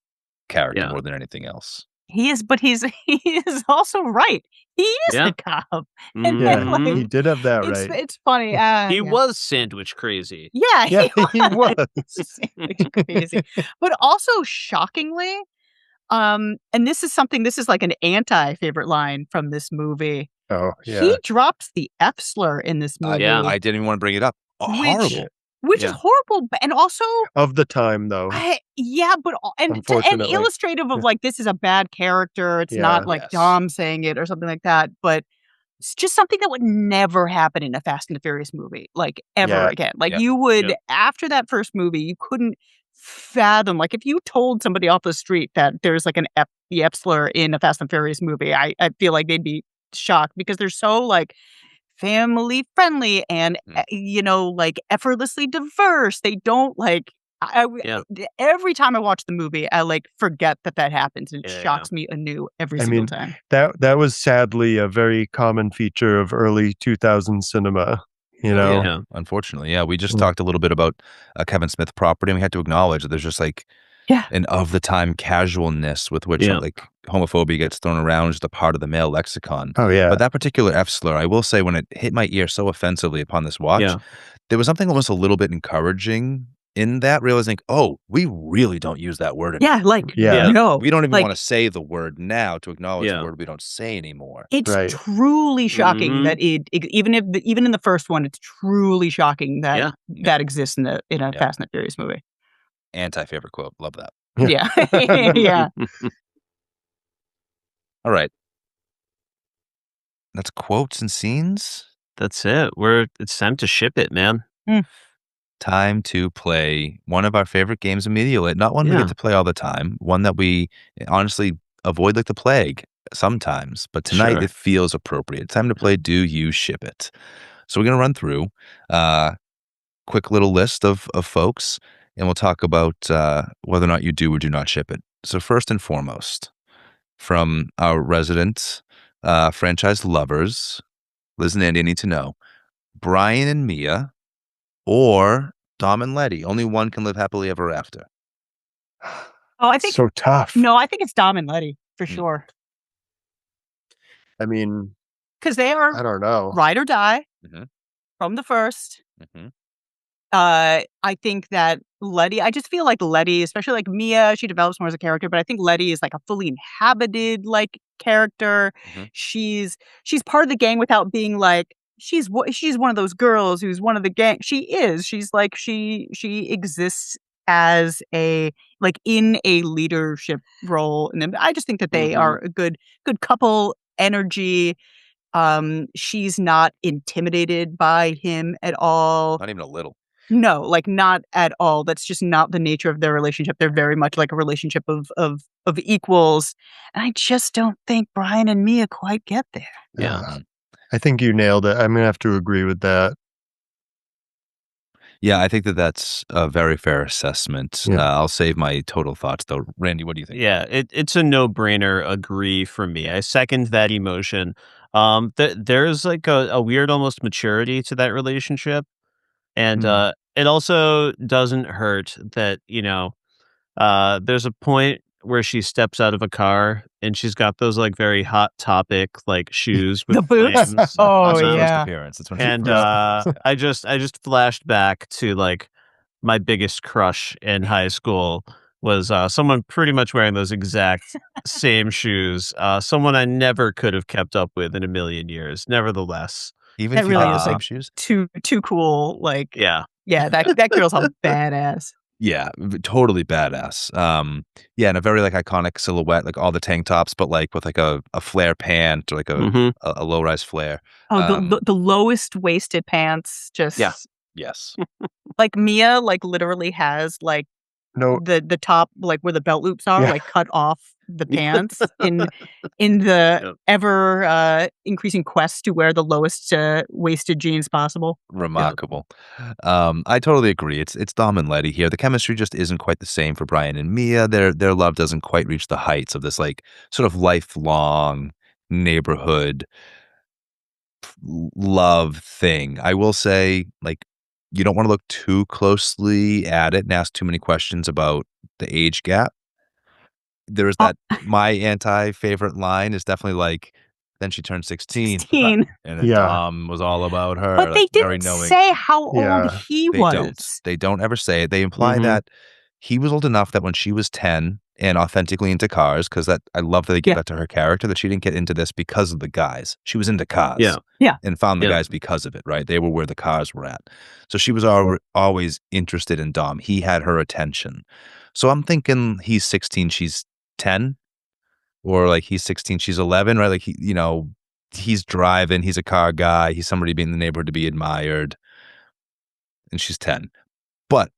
character more than anything else. He is, but he is also right. He is Yeah. a cop. And Mhm. then, Yeah, like, he did have that it's right. it's funny. He Yeah. was sandwich crazy. Yeah, Yeah, he was. sandwich crazy. But also shockingly, and this is like an anti-favorite line from this movie. Oh, He yeah. drops the F slur in this movie. Yeah. I didn't even want to bring it up. Which Horrible. is Yeah. horrible, and also Of the time, though. yeah, but and Unfortunately. illustrative of, like, this is a bad character. It's Yeah. not like Yes. Dom saying it or something like that, but it's just something that would never happen in a Fast and the Furious movie, like, ever Yeah. again. Like, Yep. you would Yep. after that first movie, you couldn't fathom, like, if you told somebody off the street that there's, like, the F slur in a Fast and Furious movie, I feel like they'd be shocked because they're so, like, family friendly and, like, effortlessly diverse. They don't, like Yeah. every time I watch the movie, I, like, forget that happens, and it Yeah. shocks me anew every I single mean, time. that was sadly a very common feature of early 2000s cinema, you know? Yeah. Unfortunately, yeah. We just Mm. talked a little bit about a Kevin Smith property, and we had to acknowledge that there's just like Yeah. an of the time casualness with which Yeah. like homophobia gets thrown around, just a part of the male lexicon. Oh, yeah. But that particular F slur, I will say, when it hit my ear so offensively upon this watch, Yeah. there was something almost a little bit encouraging in that, realizing, oh, we really don't use that word anymore. Yeah, like, Yeah. no. We don't even like, want to say the word now to acknowledge Yeah. the word we don't say anymore. It's Right. truly shocking Mhm. that even in the first one, it's truly shocking that Yeah. that exists in a Yeah. Fast and the Furious movie. Anti-favorite quote. Love that. Yeah. Yeah. All right. That's quotes and scenes. That's it. It's time to ship it, man. Time to play one of our favorite games immediately. Not one we Yeah. get to play all the time. One that we honestly avoid like the plague sometimes. But tonight Sure. it feels appropriate. Time to play Do You Ship It? So we're going to run through a quick little list of folks, and we'll talk about whether or not you do or do not ship it. So first and foremost, from our resident franchise lovers, Liz and Andy, I need to know, Brian and Mia or Dom and Letty. Only one can live happily ever after. Oh, I think So tough. no, I think it's Dom and Letty for sure. I mean, Because they I are don't know. ride or die Mhm. from the first. Mhm. I think that Letty, I just feel like Letty, especially like Mia, she develops more as a character, but I think Letty is like a fully inhabited like character. Mhm. She's part of the gang without being like she's one of those girls who's one of the gang. She's like she exists as a like in a leadership role, and then I just think that they Mhm. are a good couple energy. She's not intimidated by him at all. Not even a little. No, like, not at all. That's just not the nature of their relationship. They're very much like a relationship of equals, and I just don't think Brian and Mia quite get there. Yeah. I think you nailed it. I'm gonna have to agree with that. Yeah, I think that that's a very fair assessment. Yeah. I'll save my total thoughts, though. Randy, what do you think? Yeah, it's a no-brainer agree for me. I second that emotion. There's like a weird almost maturity to that relationship. And it also doesn't hurt that, there's a point where she steps out of a car and she's got those like very hot topic like shoes with The boots? flames. Oh, That's her first yeah. appearance. That's when And she first I just flashed back to like my biggest crush in high school was someone pretty much wearing those exact same shoes. Someone I never could have kept up with in a million years. Nevertheless, even That if you really had the is, same like, shoes. Too cool. Like, yeah. that girl's a badass. Yeah, totally badass. Yeah, and a very like iconic silhouette, like all the tank tops, but like with like a flare pant or like Mhm. a low rise flare. Oh, the lowest waisted pants, just Yeah. Yes. like Mia, like literally has like No, the top, like where the belt loops are, Yeah. like cut off the pants in the Yep. ever increasing quest to wear the lowest waisted jeans possible. Remarkable. I totally agree. It's Dom and Letty here. The chemistry just isn't quite the same for Brian and Mia. Their love doesn't quite reach the heights of this like sort of lifelong neighborhood love thing. I will say, like, you don't want to look too closely at it and ask too many questions about the age gap. there's that my anti-favorite line is definitely like, then she turned 16, 16. and Yeah. Dom was all about her, But they like, very didn't knowing. say how old Yeah. he They don't. was. They don't ever say it. They imply Mhm. that he was old enough that when she was 10 and authentically into cars, because that I love that they give Yeah. that to her character, that she didn't get into this because of the guys. She was into cars. Yeah. Yeah. And found the Yeah. guys because of it, right? They were where the cars were at. So she was always interested in Dom. He had her attention. So I'm thinking he's 16, she's 10, or like he's 16, she's 11, right? Like he's driving, he's a car guy, he's somebody being in the neighborhood to be admired, and she's 10. But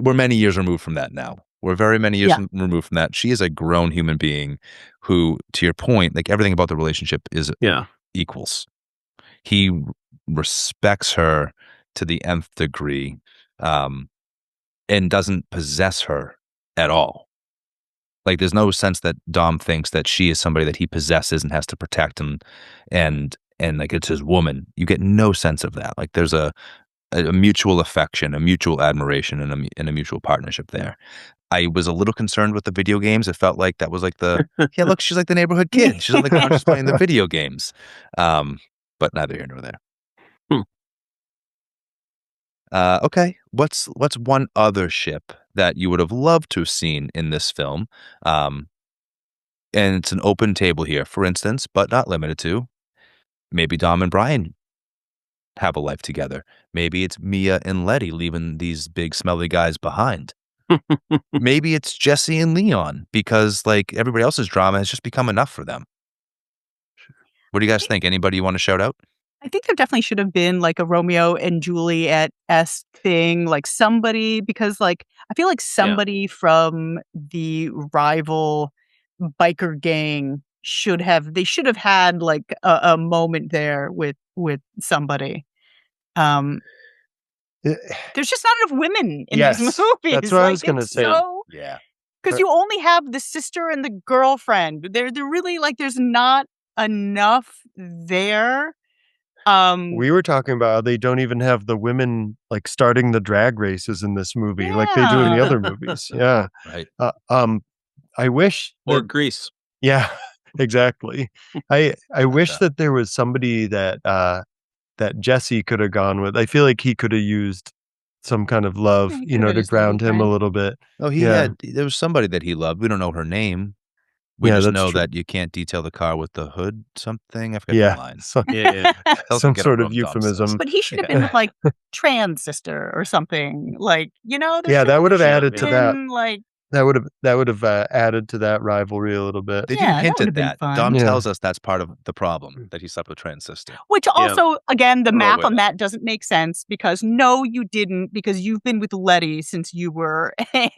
we're many years removed from that now. We're very many years Yeah. removed from that. She is a grown human being who, to your point, like everything about the relationship is Yeah. equals. He respects her to the nth degree, and doesn't possess her at all. Like, there's no sense that Dom thinks that she is somebody that he possesses and has to protect and like it's his woman. You get no sense of that. Like, there's a mutual affection, a mutual admiration, and a mutual partnership there. I was a little concerned with the video games. It felt like that was like yeah, look, she's like the neighborhood kid. She's on the couch just playing the video games. But neither here nor there. Hmm. Okay, what's one other ship that you would have loved to have seen in this film? And it's an open table here, for instance, but not limited to. Maybe Dom and Brian have a life together. Maybe it's Mia and Letty leaving these big smelly guys behind. Maybe it's Jesse and Leon, because like everybody else's drama has just become enough for them. What do you guys think? Anybody you want to shout out? I think there definitely should have been like a Romeo and Juliet-esque thing, like somebody, because like I feel like somebody from the rival biker gang should have had like a moment there with somebody. Eh, There's just not enough women in Yes, these movies. that's what I Like, was gonna it's say. so, Yeah. because you only have the sister and the girlfriend. They're really like there's not enough there. We were talking about how they don't even have the women, like, starting the drag races in this movie like they do in the Yeah. other movies. Yeah. Right. I wish Or that Grease. Yeah, exactly. I wish Gotcha. that there was somebody that, that Jesse could have gone with. I feel like he could have used some kind of love, Yeah, he could have had to his ground lady him a friend. little bit. Oh, Yeah. there was somebody that he loved. We don't know her name. We Yeah, just that's know true. that you can't detail the car with the hood something. I forget Yeah. the line. Yeah. Else Some get it sort of wrong, Dom says. euphemism. But he should have been with like trans sister or something. Like, there Yeah, that should would have have added to that. been like, That would have added to that rivalry a little bit. They do Yeah, that hint would at have been that. fun. Dom Yeah. tells us that's part of the problem, that he slept with trans sister. which also, again, the Throw math away on that doesn't make sense because no, you didn't, because you've been with Letty since you were. I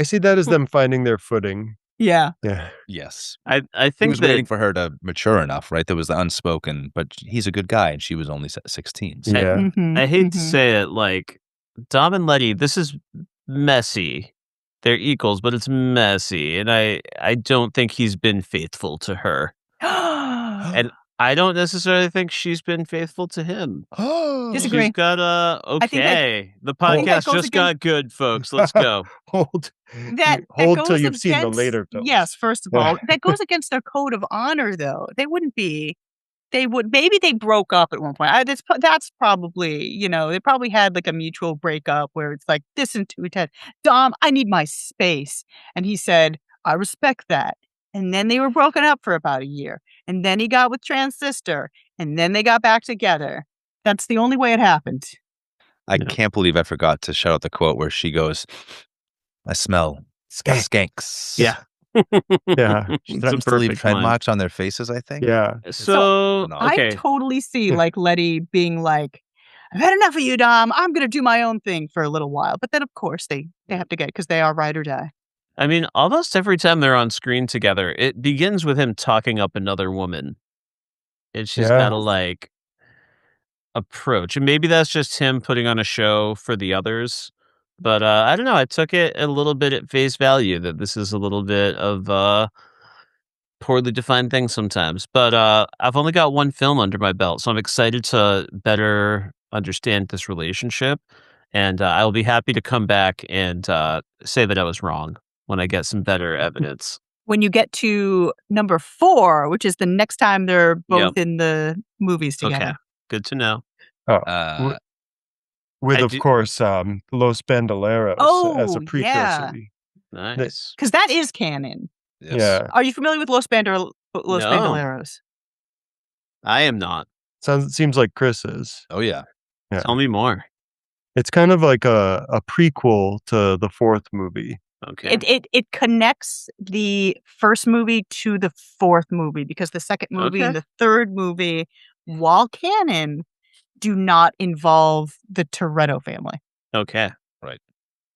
see that as them finding their footing. Yeah. Yeah. Yes. I He think was that waiting for her to mature enough, right? There was the unspoken, but he's a good guy, and she was only 16. So. Yeah. Mhm, I hate to mhm. say it, like, Dom and Letty, this is messy. They're equals, but it's messy, and I don't think he's been faithful to her. And I don't necessarily think she's been faithful to him. Disagree. She's got I think that- okay. The think that podcast goes just got good, folks. Let's go. Hold That hold goes till you've seen the against- later films. Yes, first of all, that goes against their code of honor, though. They wouldn't be. They would. Maybe they broke up at one point. That's probably, they probably had like a mutual breakup where it's like this and two Ted. Dom, I need my space, and he said, I respect that. And then they were broken up for about a year, and then he got with trans sister, and then they got back together. That's the only way it happened. I Yeah. can't believe I forgot to shout out the quote where she goes, I smell skanks. Yeah. Yeah. She It's a threatens to leave perfect tread line. marks on their faces, I think. Yeah. So, okay. I totally see like Letty being like, I've had enough of you, Dom. I'm going to do my own thing for a little while. But then, of course, they have to get because they are ride or die. I mean, almost every time they're on screen together, it begins with him talking up another woman. And she's Yeah. got to like approach. And maybe that's just him putting on a show for the others. But I don't know. I took it a little bit at face value that this is a little bit of poorly defined thing sometimes. But I've only got one film under my belt, so I'm excited to better understand this relationship. And I will be happy to come back and say that I was wrong. when I get some better evidence. When you get to number 4, which is the next time they're both Yep. in the movies together. Okay, good to know. Oh, Uh, with, I of do- course, Los Bandoleros as a Oh, precursor. Nice. Because that is canon. yes. Yeah. Are you familiar with Los No. Bandoleros? I am not. Seems like Kris is. Oh yeah. Yeah. Tell me more. It's kind of like a prequel to the 4th movie. Okay. It connects the first movie to the 4th movie because the second movie and Okay. the 3rd movie, while canon, do not involve the Toretto family. Okay. Right.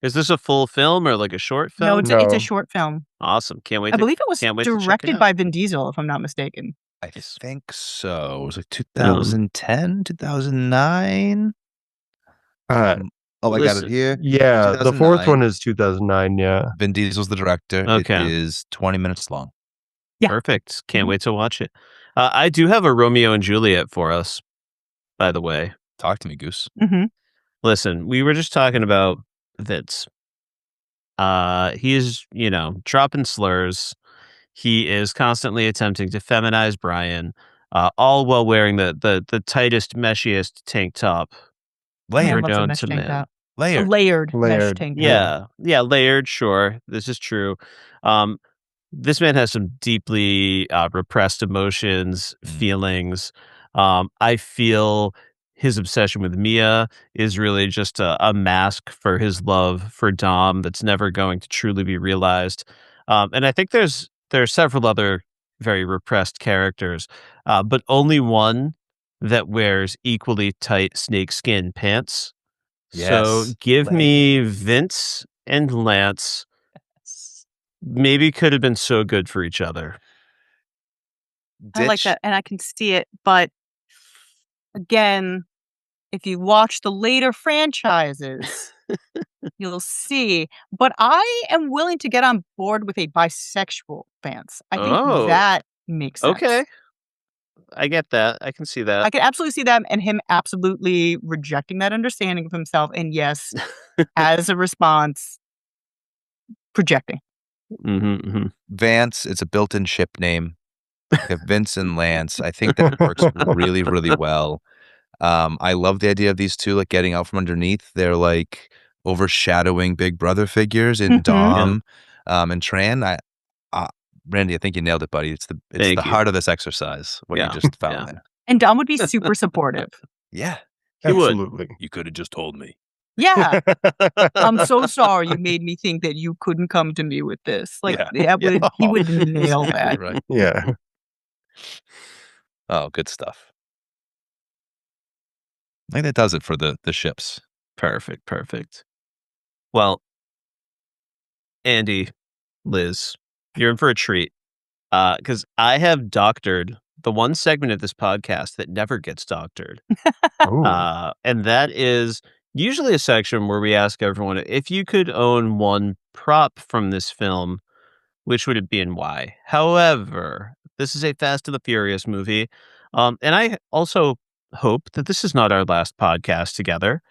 Is this a full film or like a short No, film? it's a No. short film. Awesome. Can't wait. I believe it was can't wait to check it directed out. by Vin Diesel, if I'm not mistaken. I think so. It was like 2010, 2009. Uh, I got listen. it here. yeah, the 4th 2009. one is 2009, yeah. Vin Diesel's the director. Okay. It is 20 minutes long. Yeah. Perfect. Can't Mhm. wait to watch it. I do have a Romeo and Juliet for us, by the way. Talk to me, Goose. Mm-hmm. Listen, we were just talking about Vince. He is, dropping slurs. He is constantly attempting to feminize Brian, all while wearing the tightest, meshiest tank top Layered. ever Loves a known mesh to tank man. top. A Layered. layered mesh Layered. tank top. Yeah, layered, sure. This is true. This man has some deeply repressed emotions, feelings. I feel his obsession with Mia is really just a mask for his love for Dom that's never going to truly be realized. And I think there are several other very repressed characters, but only one that wears equally tight snakeskin pants. So Yes. give me Vince and Lance. Maybe could have been so good for each other. I like that, and I can see it. But again, if you watch the later franchises, you'll see. But I am willing to get on board with a bisexual Vance. I think Oh, that makes sense. okay. I get that. I can see that. I can absolutely see that and him absolutely rejecting that understanding of himself. And yes, as a response, projecting. Vance, it's a built-in ship name. You have Vince and Lance. I think that works really, really well. I love the idea of these two like getting out from underneath. They're like overshadowing big brother figures in Dom and Tran. Randy, I think you nailed it, buddy. It's the Thank you. heart of this exercise. What you just found there. And Dom would be super supportive. Yeah, He would. Absolutely. you could have just told me. Yeah. I'm so sorry you made me think that you couldn't come to me with this. Like, he would nail that. Right. Yeah. Oh, good stuff. I think that does it for the ships. Perfect. Well, Andy, Liz, you're in for a treat. Because I have doctored the one segment of this podcast that never gets doctored. Ooh. And that is usually a section where we ask everyone if you could own one prop from this film, which would it be and why? However, this is a Fast and the Furious movie. And I also hope that this is not our last podcast together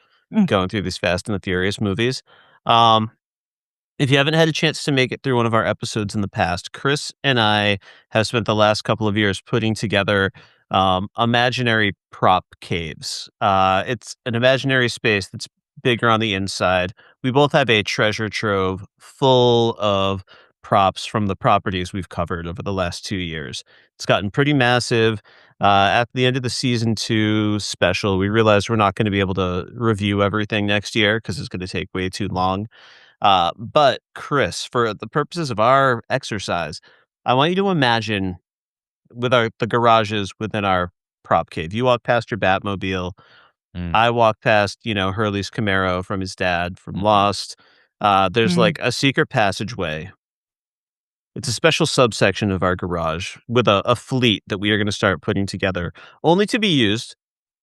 going through these Fast and the Furious movies. If you haven't had a chance to make it through one of our episodes in the past, Kris and I have spent the last couple of years putting together imaginary prop caves. It's an imaginary space that's bigger on the inside. We both have a treasure trove full of props from the properties we've covered over the last 2 years. It's gotten pretty massive. At the end of the season 2 special, we realized we're not going to be able to review everything next year because it's going to take way too long. But Kris, for the purposes of our exercise, I want you to imagine with the garages within our prop cave. You walk past your Batmobile. I walk past, Hurley's Camaro from his dad from Lost. There's like a secret passageway. It's a special subsection of our garage with a fleet that we are going to start putting together, only to be used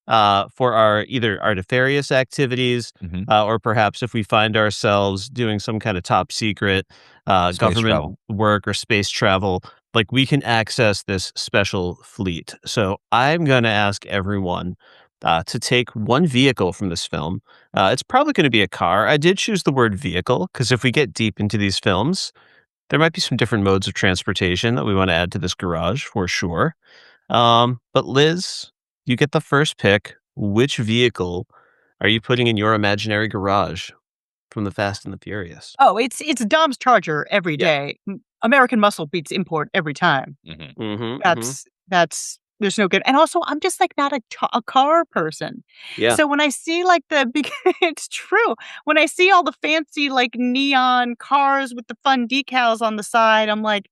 for our either our nefarious activities or perhaps if we find ourselves doing some kind of top secret government work or space travel, like we can access this special fleet. So I'm going to ask everyone to take one vehicle from this film. It's probably going to be a car. I did choose the word vehicle because if we get deep into these films, there might be some different modes of transportation that we want to add to this garage for sure. But Liz, you get the first pick. Which vehicle are you putting in your imaginary garage from the Fast and the Furious? Oh, it's Dom's Charger every Yeah. day. American muscle beats import every time. Mm-hmm. Mm-hmm. That's there's no good. And also, I'm just like not a car person. Yeah. So when I see like it's true. When I see all the fancy like neon cars with the fun decals on the side, I'm like,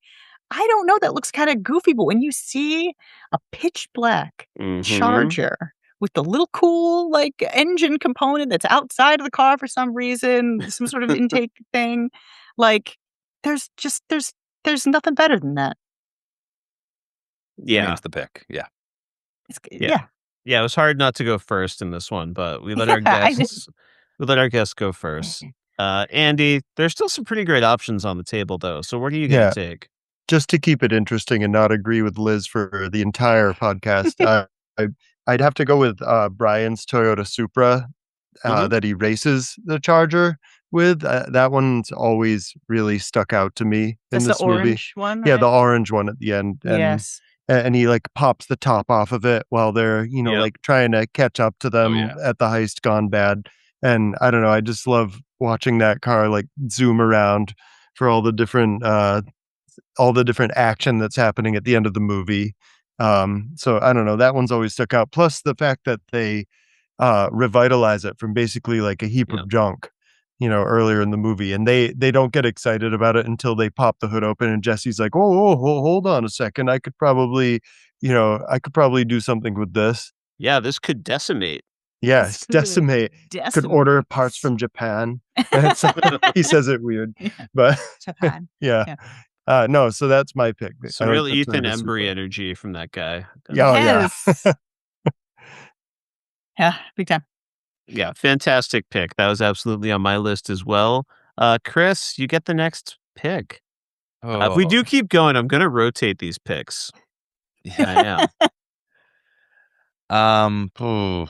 I don't know. That looks kind of goofy. But when you see a pitch black Mm-hmm. Charger with the little cool like engine component that's outside of the car for some reason, some sort of intake thing, like there's nothing better than that. Yeah. It's the pick. Yeah. Yeah. Yeah, it was hard not to go first in this one, but we let our I just- guests go first. Andy, there's still some pretty great options on the table though. So what are you Yeah. gonna take? Just to keep it interesting and not agree with Liz for the entire podcast, I'd have to go with Brian's Toyota Supra Mhm. that he races the Charger with. That one's always really stuck out to me in That's the this movie. orange one, Yeah, the right? orange one at the end. Yes. And he like pops the top off of it while they're, Yep. like trying to catch up to them yeah. at the heist gone bad. And I don't know, I just love watching that car like zoom around for all the different action that's happening at the end of the movie. So I don't know, that one's always stuck out. Plus the fact that they revitalize it from basically like a heap Yeah. of junk, earlier in the movie, and they don't get excited about it until they pop the hood open, and Jesse's like, "Oh, hold on a second, I could probably do something with this." Yeah, this could decimate. Yes, decimate. Could order parts from Japan. He says it weird, but Japan. yeah. Yeah. No, so that's my pick. Some I real like the Ethan Toyota Embry Supra. energy from that guy. Yeah, oh, Yes. yeah. Yeah, big time. Yeah, fantastic pick. That was absolutely on my list as well. Kris, you get the next pick. If we do keep going, I'm going to rotate these picks. Yeah. I am.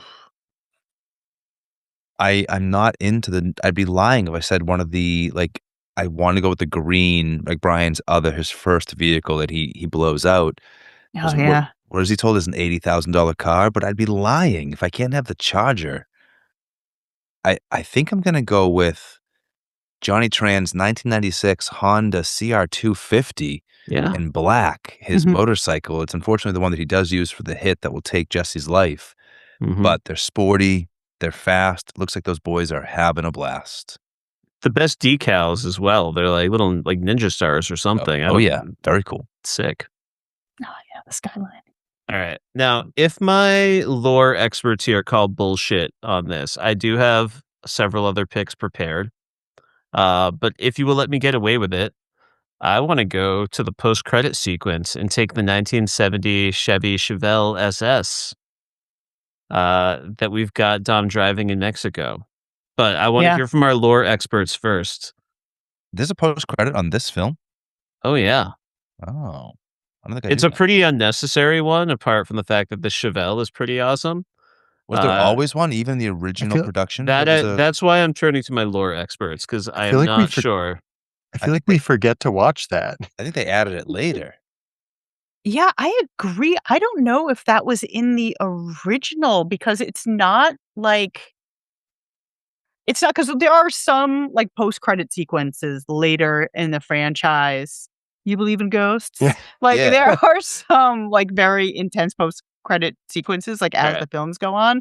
I'm not into I'd be lying if I said one of the I want to go with the green, like Brian's his first vehicle that he blows out. Oh yeah. Whereas he told is an $80,000 car, but I'd be lying if I can't have the Charger. I think I'm gonna go with Johnny Tran's 1996 Honda CR250 Yeah. in black, his Mhm. motorcycle. It's unfortunately the one that he does use for the hit that will take Jesse's life. Mhm. But they're sporty, they're fast. Looks like those boys are having a blast. The best decals as well. They're like little like ninja stars or something. Oh yeah, very cool. Sick. Oh yeah, the skyline. All right. Now, if my lore experts here call bullshit on this, I do have several other picks prepared. But if you will let me get away with it, I want to go to the post-credit sequence and take the 1970 Chevy Chevelle SS that we've got Dom driving in Mexico. But I want to Yeah. hear from our lore experts first. There's a post-credit on this film? Oh, yeah. Oh. I don't think I It's knew a that. pretty unnecessary one, apart from the fact that the Chevelle is pretty awesome. Was there uh, always one, even in the original feel- production? That There was a- that's why I'm turning to my lore experts, because I feel am like we not sure. I feel like we forget to watch that. I think they added it later. Yeah, I agree. I don't know if that was in the original because it's not because there are some like post-credit sequences later in the franchise. You believe in ghosts? Yeah. Like Yeah. there are some like very intense post-credit sequences like as Right. the films go on.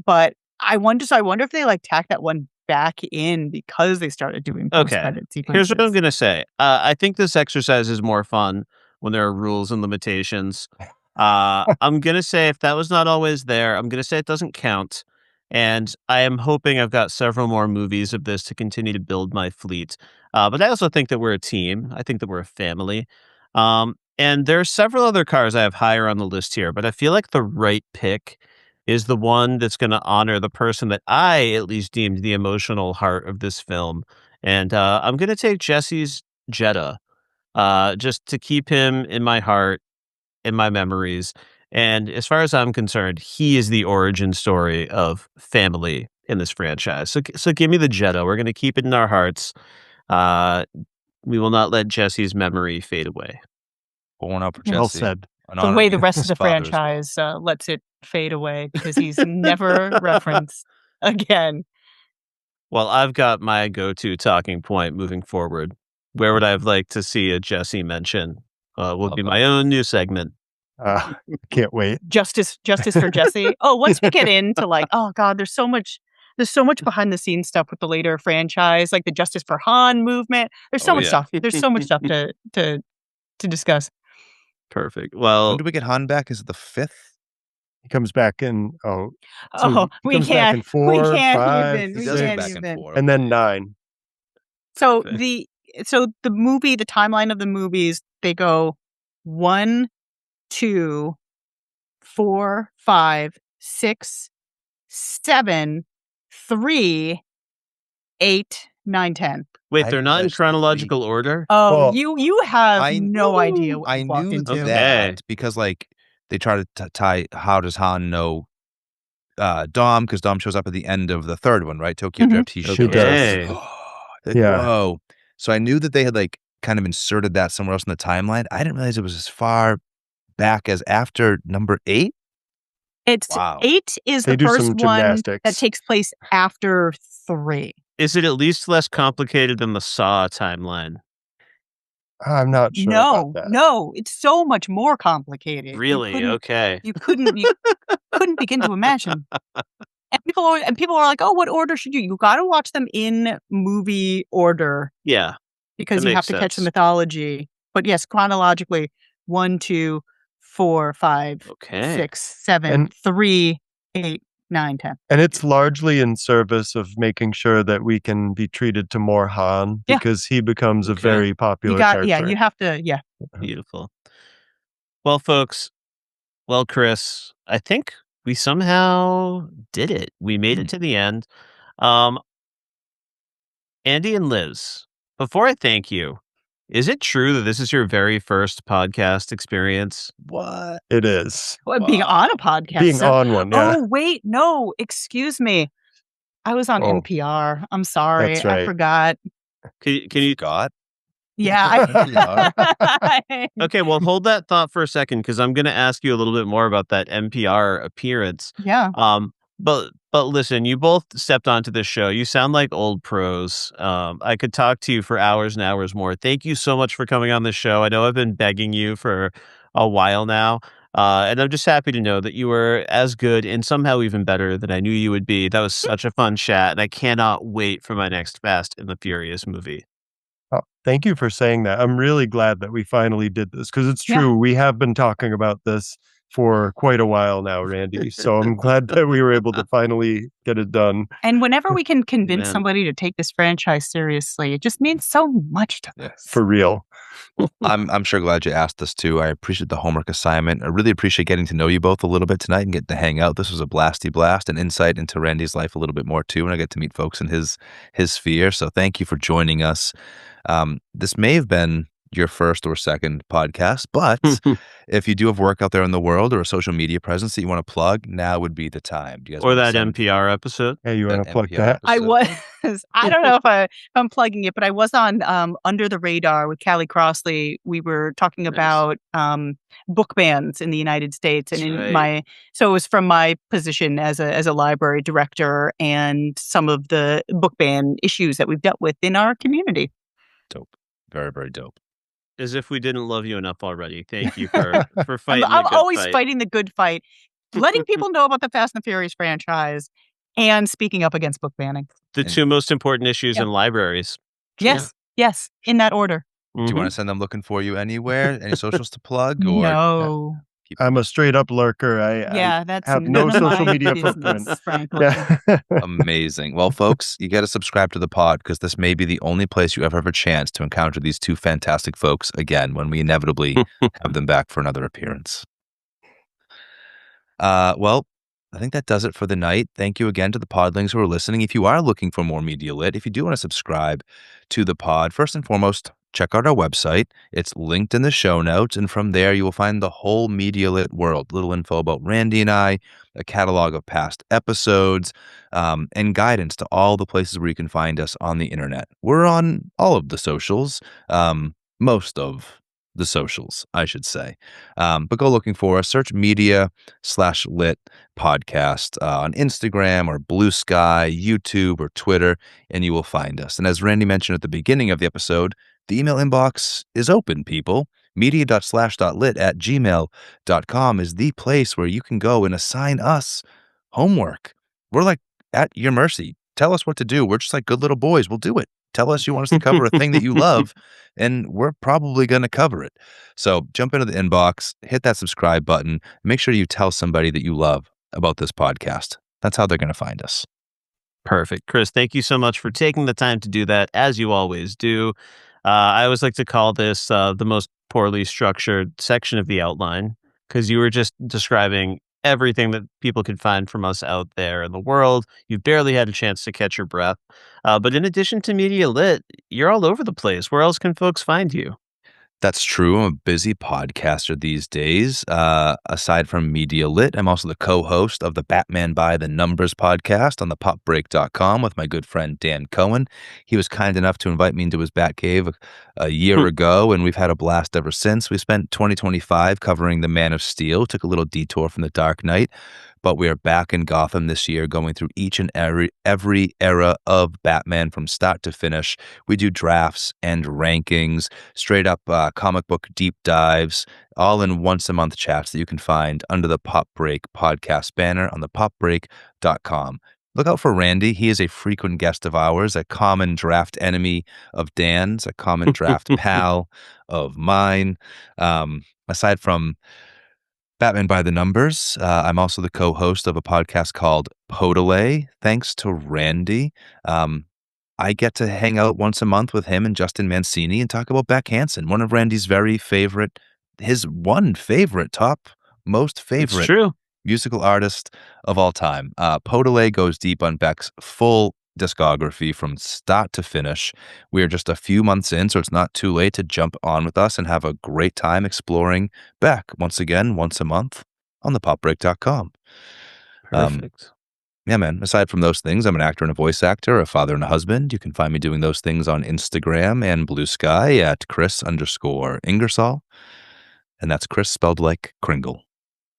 But I wonder if they like tack that one back in because they started doing Okay. post-credit sequences. Here's what I'm gonna say. I think this exercise is more fun when there are rules and limitations. I'm gonna say if that was not always there, I'm gonna say it doesn't count. And I am hoping I've got several more movies of this to continue to build my fleet. But I also think that we're a team. I think that we're a family. And there are several other cars I have higher on the list here, but I feel like the right pick is the one that's going to honor the person that I at least deemed the emotional heart of this film. And I'm going to take Jesse's Jetta just to keep him in my heart, in my memories. And as far as I'm concerned, he is the origin story of family in this franchise. So give me the Jeddah. We're going to keep it in our hearts. Uh, we will not let Jesse's memory fade away. Born up for Yeah. Jesse. Well said. An The honor way to the be rest of his the father as well. franchise lets it fade away because he's never referenced again. Well, I've got my go-to talking point moving forward. Where would I have liked to see a Jesse mention? Will be my own new segment. Can't wait. Justice for Jesse. Oh, once we get into like, oh God, there's so much behind the scenes stuff with the later franchise, like the Justice for Han movement. There's so Oh, much yeah. stuff. There's so much stuff to discuss. Perfect. When Well, do we get Han back? Is it the 5th? He comes back in. So Oh, he we comes back can't. in 4, we can't 5, even. He We does come can't back in even. 4. and then 9. So Perfect. the timeline of the movies, they go 1, 2, 4, 5, 6, 7, 3, 8, 9, 10. wait, I they're not in missed chronological order? Oh, Well, you have no idea what I you walked knew into. Okay. that because, like, they try to tie how does Han know Dom, because Dom shows up at the end of the 3rd one, right? Tokyo Mhm. Drift. He He shows does. up. Like, Yeah. whoa. So I knew that they had, like, kind of inserted that somewhere else in the timeline. I didn't realize it was as far back as after number 8. It's Wow. 8 is They the do first some one gymnastics. that takes place after 3. Is it at least less complicated than the Saw timeline? I'm not sure No, about that. no, it's so much more complicated. Really? Okay. You couldn't begin to imagine. And people are like, "Oh, what order should you?" You got to watch them in movie order Yeah. because That you have makes to catch the sense. mythology. But yes, chronologically, 1, 2, 4, 5, Okay. 6, 7, And- 3, 8, 9, 10. And it's largely in service of making sure that we can be treated to more Han Yeah. because he becomes a Okay. very popular character. You have to, Beautiful. Well, folks, Chris, I think we somehow did it. We made it to the end. Andy and Liz, before I thank you, is it true that this is your very first podcast experience? What? It is. being on a podcast. Being so- on one, yeah. Oh, wait, no, excuse me. I was on Oh. NPR. I'm sorry. That's I right. forgot. Can you God? Yeah. Okay, well, hold that thought for a second because I'm going to ask you a little bit more about that NPR appearance. Yeah. But listen, you both stepped onto this show. You sound like old pros. I could talk to you for hours and hours more. Thank you so much for coming on the show. I know I've been begging you for a while now. And I'm just happy to know that you were as good and somehow even better than I knew you would be. That was such a fun chat, and I cannot wait for my next Fast and the Furious movie. Oh, thank you for saying that. I'm really glad that we finally did this because it's Yeah. true. We have been talking about this for quite a while now, Randy. So I'm glad that we were able to finally get it done. And whenever we can convince Amen. somebody to take this franchise seriously, it just means so much to us. For real. I'm sure glad you asked us too. I appreciate the homework assignment. I really appreciate getting to know you both a little bit tonight and getting to hang out. This was a blasty blast, an insight into Randy's life a little bit more too, and I get to meet folks in his sphere. So thank you for joining us. This may have been your first or second podcast, but if you do have work out there in the world or a social media presence that you want to plug, now would be the time. Do you guys Or wanna that send NPR episode. Hey, you want to plug NPR that? I episode? was, I don't know if I'm plugging it, but I was on Under the Radar with Callie Crossley. We were talking Nice. about book bans in the United States. And That's in right. so it was from my position as a library director and some of the book ban issues that we've dealt with in our community. Dope. Very, very dope. As if we didn't love you enough already. Thank you for fighting I'm the good always fight. fighting the good fight, letting people know about the Fast and the Furious franchise and speaking up against book banning. The two most important issues Yeah. in libraries. Yes, in that order. Do you want to send them looking for you anywhere? Any socials to plug? Or No. keep I'm a straight up lurker. I Yeah, that's have none no of social my media business, footprint. frankly. Yeah. Amazing. Well, folks, you got to subscribe to the pod because this may be the only place you ever have a chance to encounter these two fantastic folks again when we inevitably have them back for another appearance. Well, I think that does it for the night. Thank you again to the podlings who are listening. If you are looking for more Media Lit, if you do want to subscribe to the pod, first and foremost, check out our website. It's linked in the show notes, and from there you will find the whole Media Lit world. Little info about Randy and I, a catalog of past episodes, and guidance to all the places where you can find us on the internet. We're on all of the socials, most of the socials, I should say. But go looking for us. Search media/lit podcast on Instagram or Blue Sky, YouTube, or Twitter, and you will find us. And as Randy mentioned at the beginning of the episode, the email inbox is open, people. media.slash.lit@gmail.com is the place where you can go and assign us homework. We're like at your mercy. Tell us what to do. We're just like good little boys. We'll do it. Tell us you want us to cover a thing that you love, and we're probably going to cover it. So jump into the inbox, hit that subscribe button, make sure you tell somebody that you love about this podcast. That's how they're going to find us. Perfect. Kris, thank you so much for taking the time to do that, as you always do. I always like to call this the most poorly structured section of the outline, because you were just describing everything that people could find from us out there in the world. You've barely had a chance to catch your breath. But in addition to Media Lit, you're all over the place. Where else can folks find you? That's true. I'm a busy podcaster these days. Aside from Media Lit, I'm also the co-host of the Batman by the Numbers podcast on the popbreak.com with my good friend Dan Cohen. He was kind enough to invite me into his Batcave a year ago, and we've had a blast ever since. We spent 2025 covering The Man of Steel, took a little detour from The Dark Knight, but we are back in Gotham this year, going through each and every era of Batman from start to finish. We do drafts and rankings, straight up comic book deep dives, all in once-a-month chats that you can find under the Pop Break podcast banner on the popbreak.com. Look out for Randy. He is a frequent guest of ours, a common draft enemy of Dan's, a common draft pal of mine. Aside from Batman by the Numbers, I'm also the co-host of a podcast called Podolay, thanks to Randy. I get to hang out once a month with him and Justin Mancini and talk about Beck Hansen, one of Randy's his most favorite It's true. musical artist of all time. Podolay goes deep on Beck's full discography from start to finish. We are just a few months in, so it's not too late to jump on with us and have a great time exploring Beck once again, once a month on the popbreak.com. Perfect. Yeah, man. Aside from those things, I'm an actor and a voice actor, a father and a husband. You can find me doing those things on Instagram and Blue Sky at Kris_Ingersoll. And that's Kris spelled like Kringle.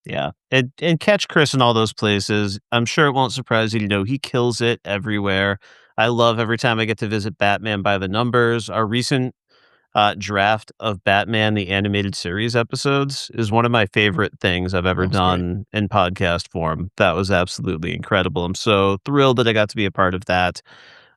Yeah. And catch Kris in all those places. I'm sure it won't surprise you to know he kills it everywhere. I love every time I get to visit Batman by the Numbers. Our recent draft of Batman the Animated Series episodes is one of my favorite things I've ever done in podcast form. That was absolutely incredible. I'm so thrilled that I got to be a part of that.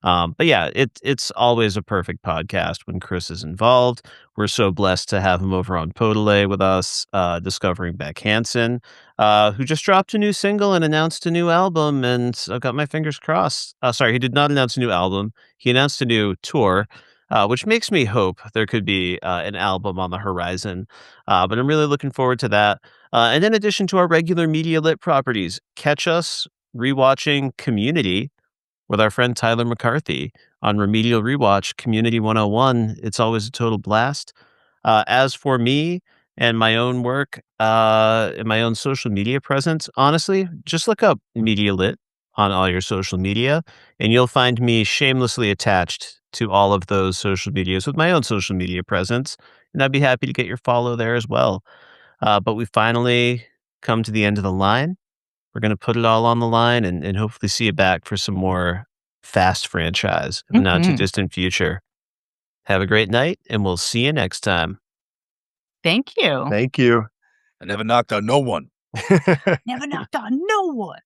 But yeah, it's always a perfect podcast when Kris is involved. We're so blessed to have him over on Podolay with us, discovering Beck Hansen, who just dropped a new single and announced a new album. And I've got my fingers crossed. Sorry, he did not announce a new album. He announced a new tour, which makes me hope there could be an album on the horizon. But I'm really looking forward to that. And in addition to our regular Media Lit properties, catch us rewatching Community with our friend Tyler McCarthy on Remedial Rewatch Community 101. It's always a total blast. As for me and my own work and my own social media presence, honestly, just look up Media Lit on all your social media, and you'll find me shamelessly attached to all of those social medias with my own social media presence, and I'd be happy to get your follow there as well. But we finally come to the end of the line. We're going to put it all on the line and hopefully see you back for some more Fast franchise in the not too distant future. Have a great night, and we'll see you next time. Thank you. Thank you. I never knocked on no one. Never knocked on no one.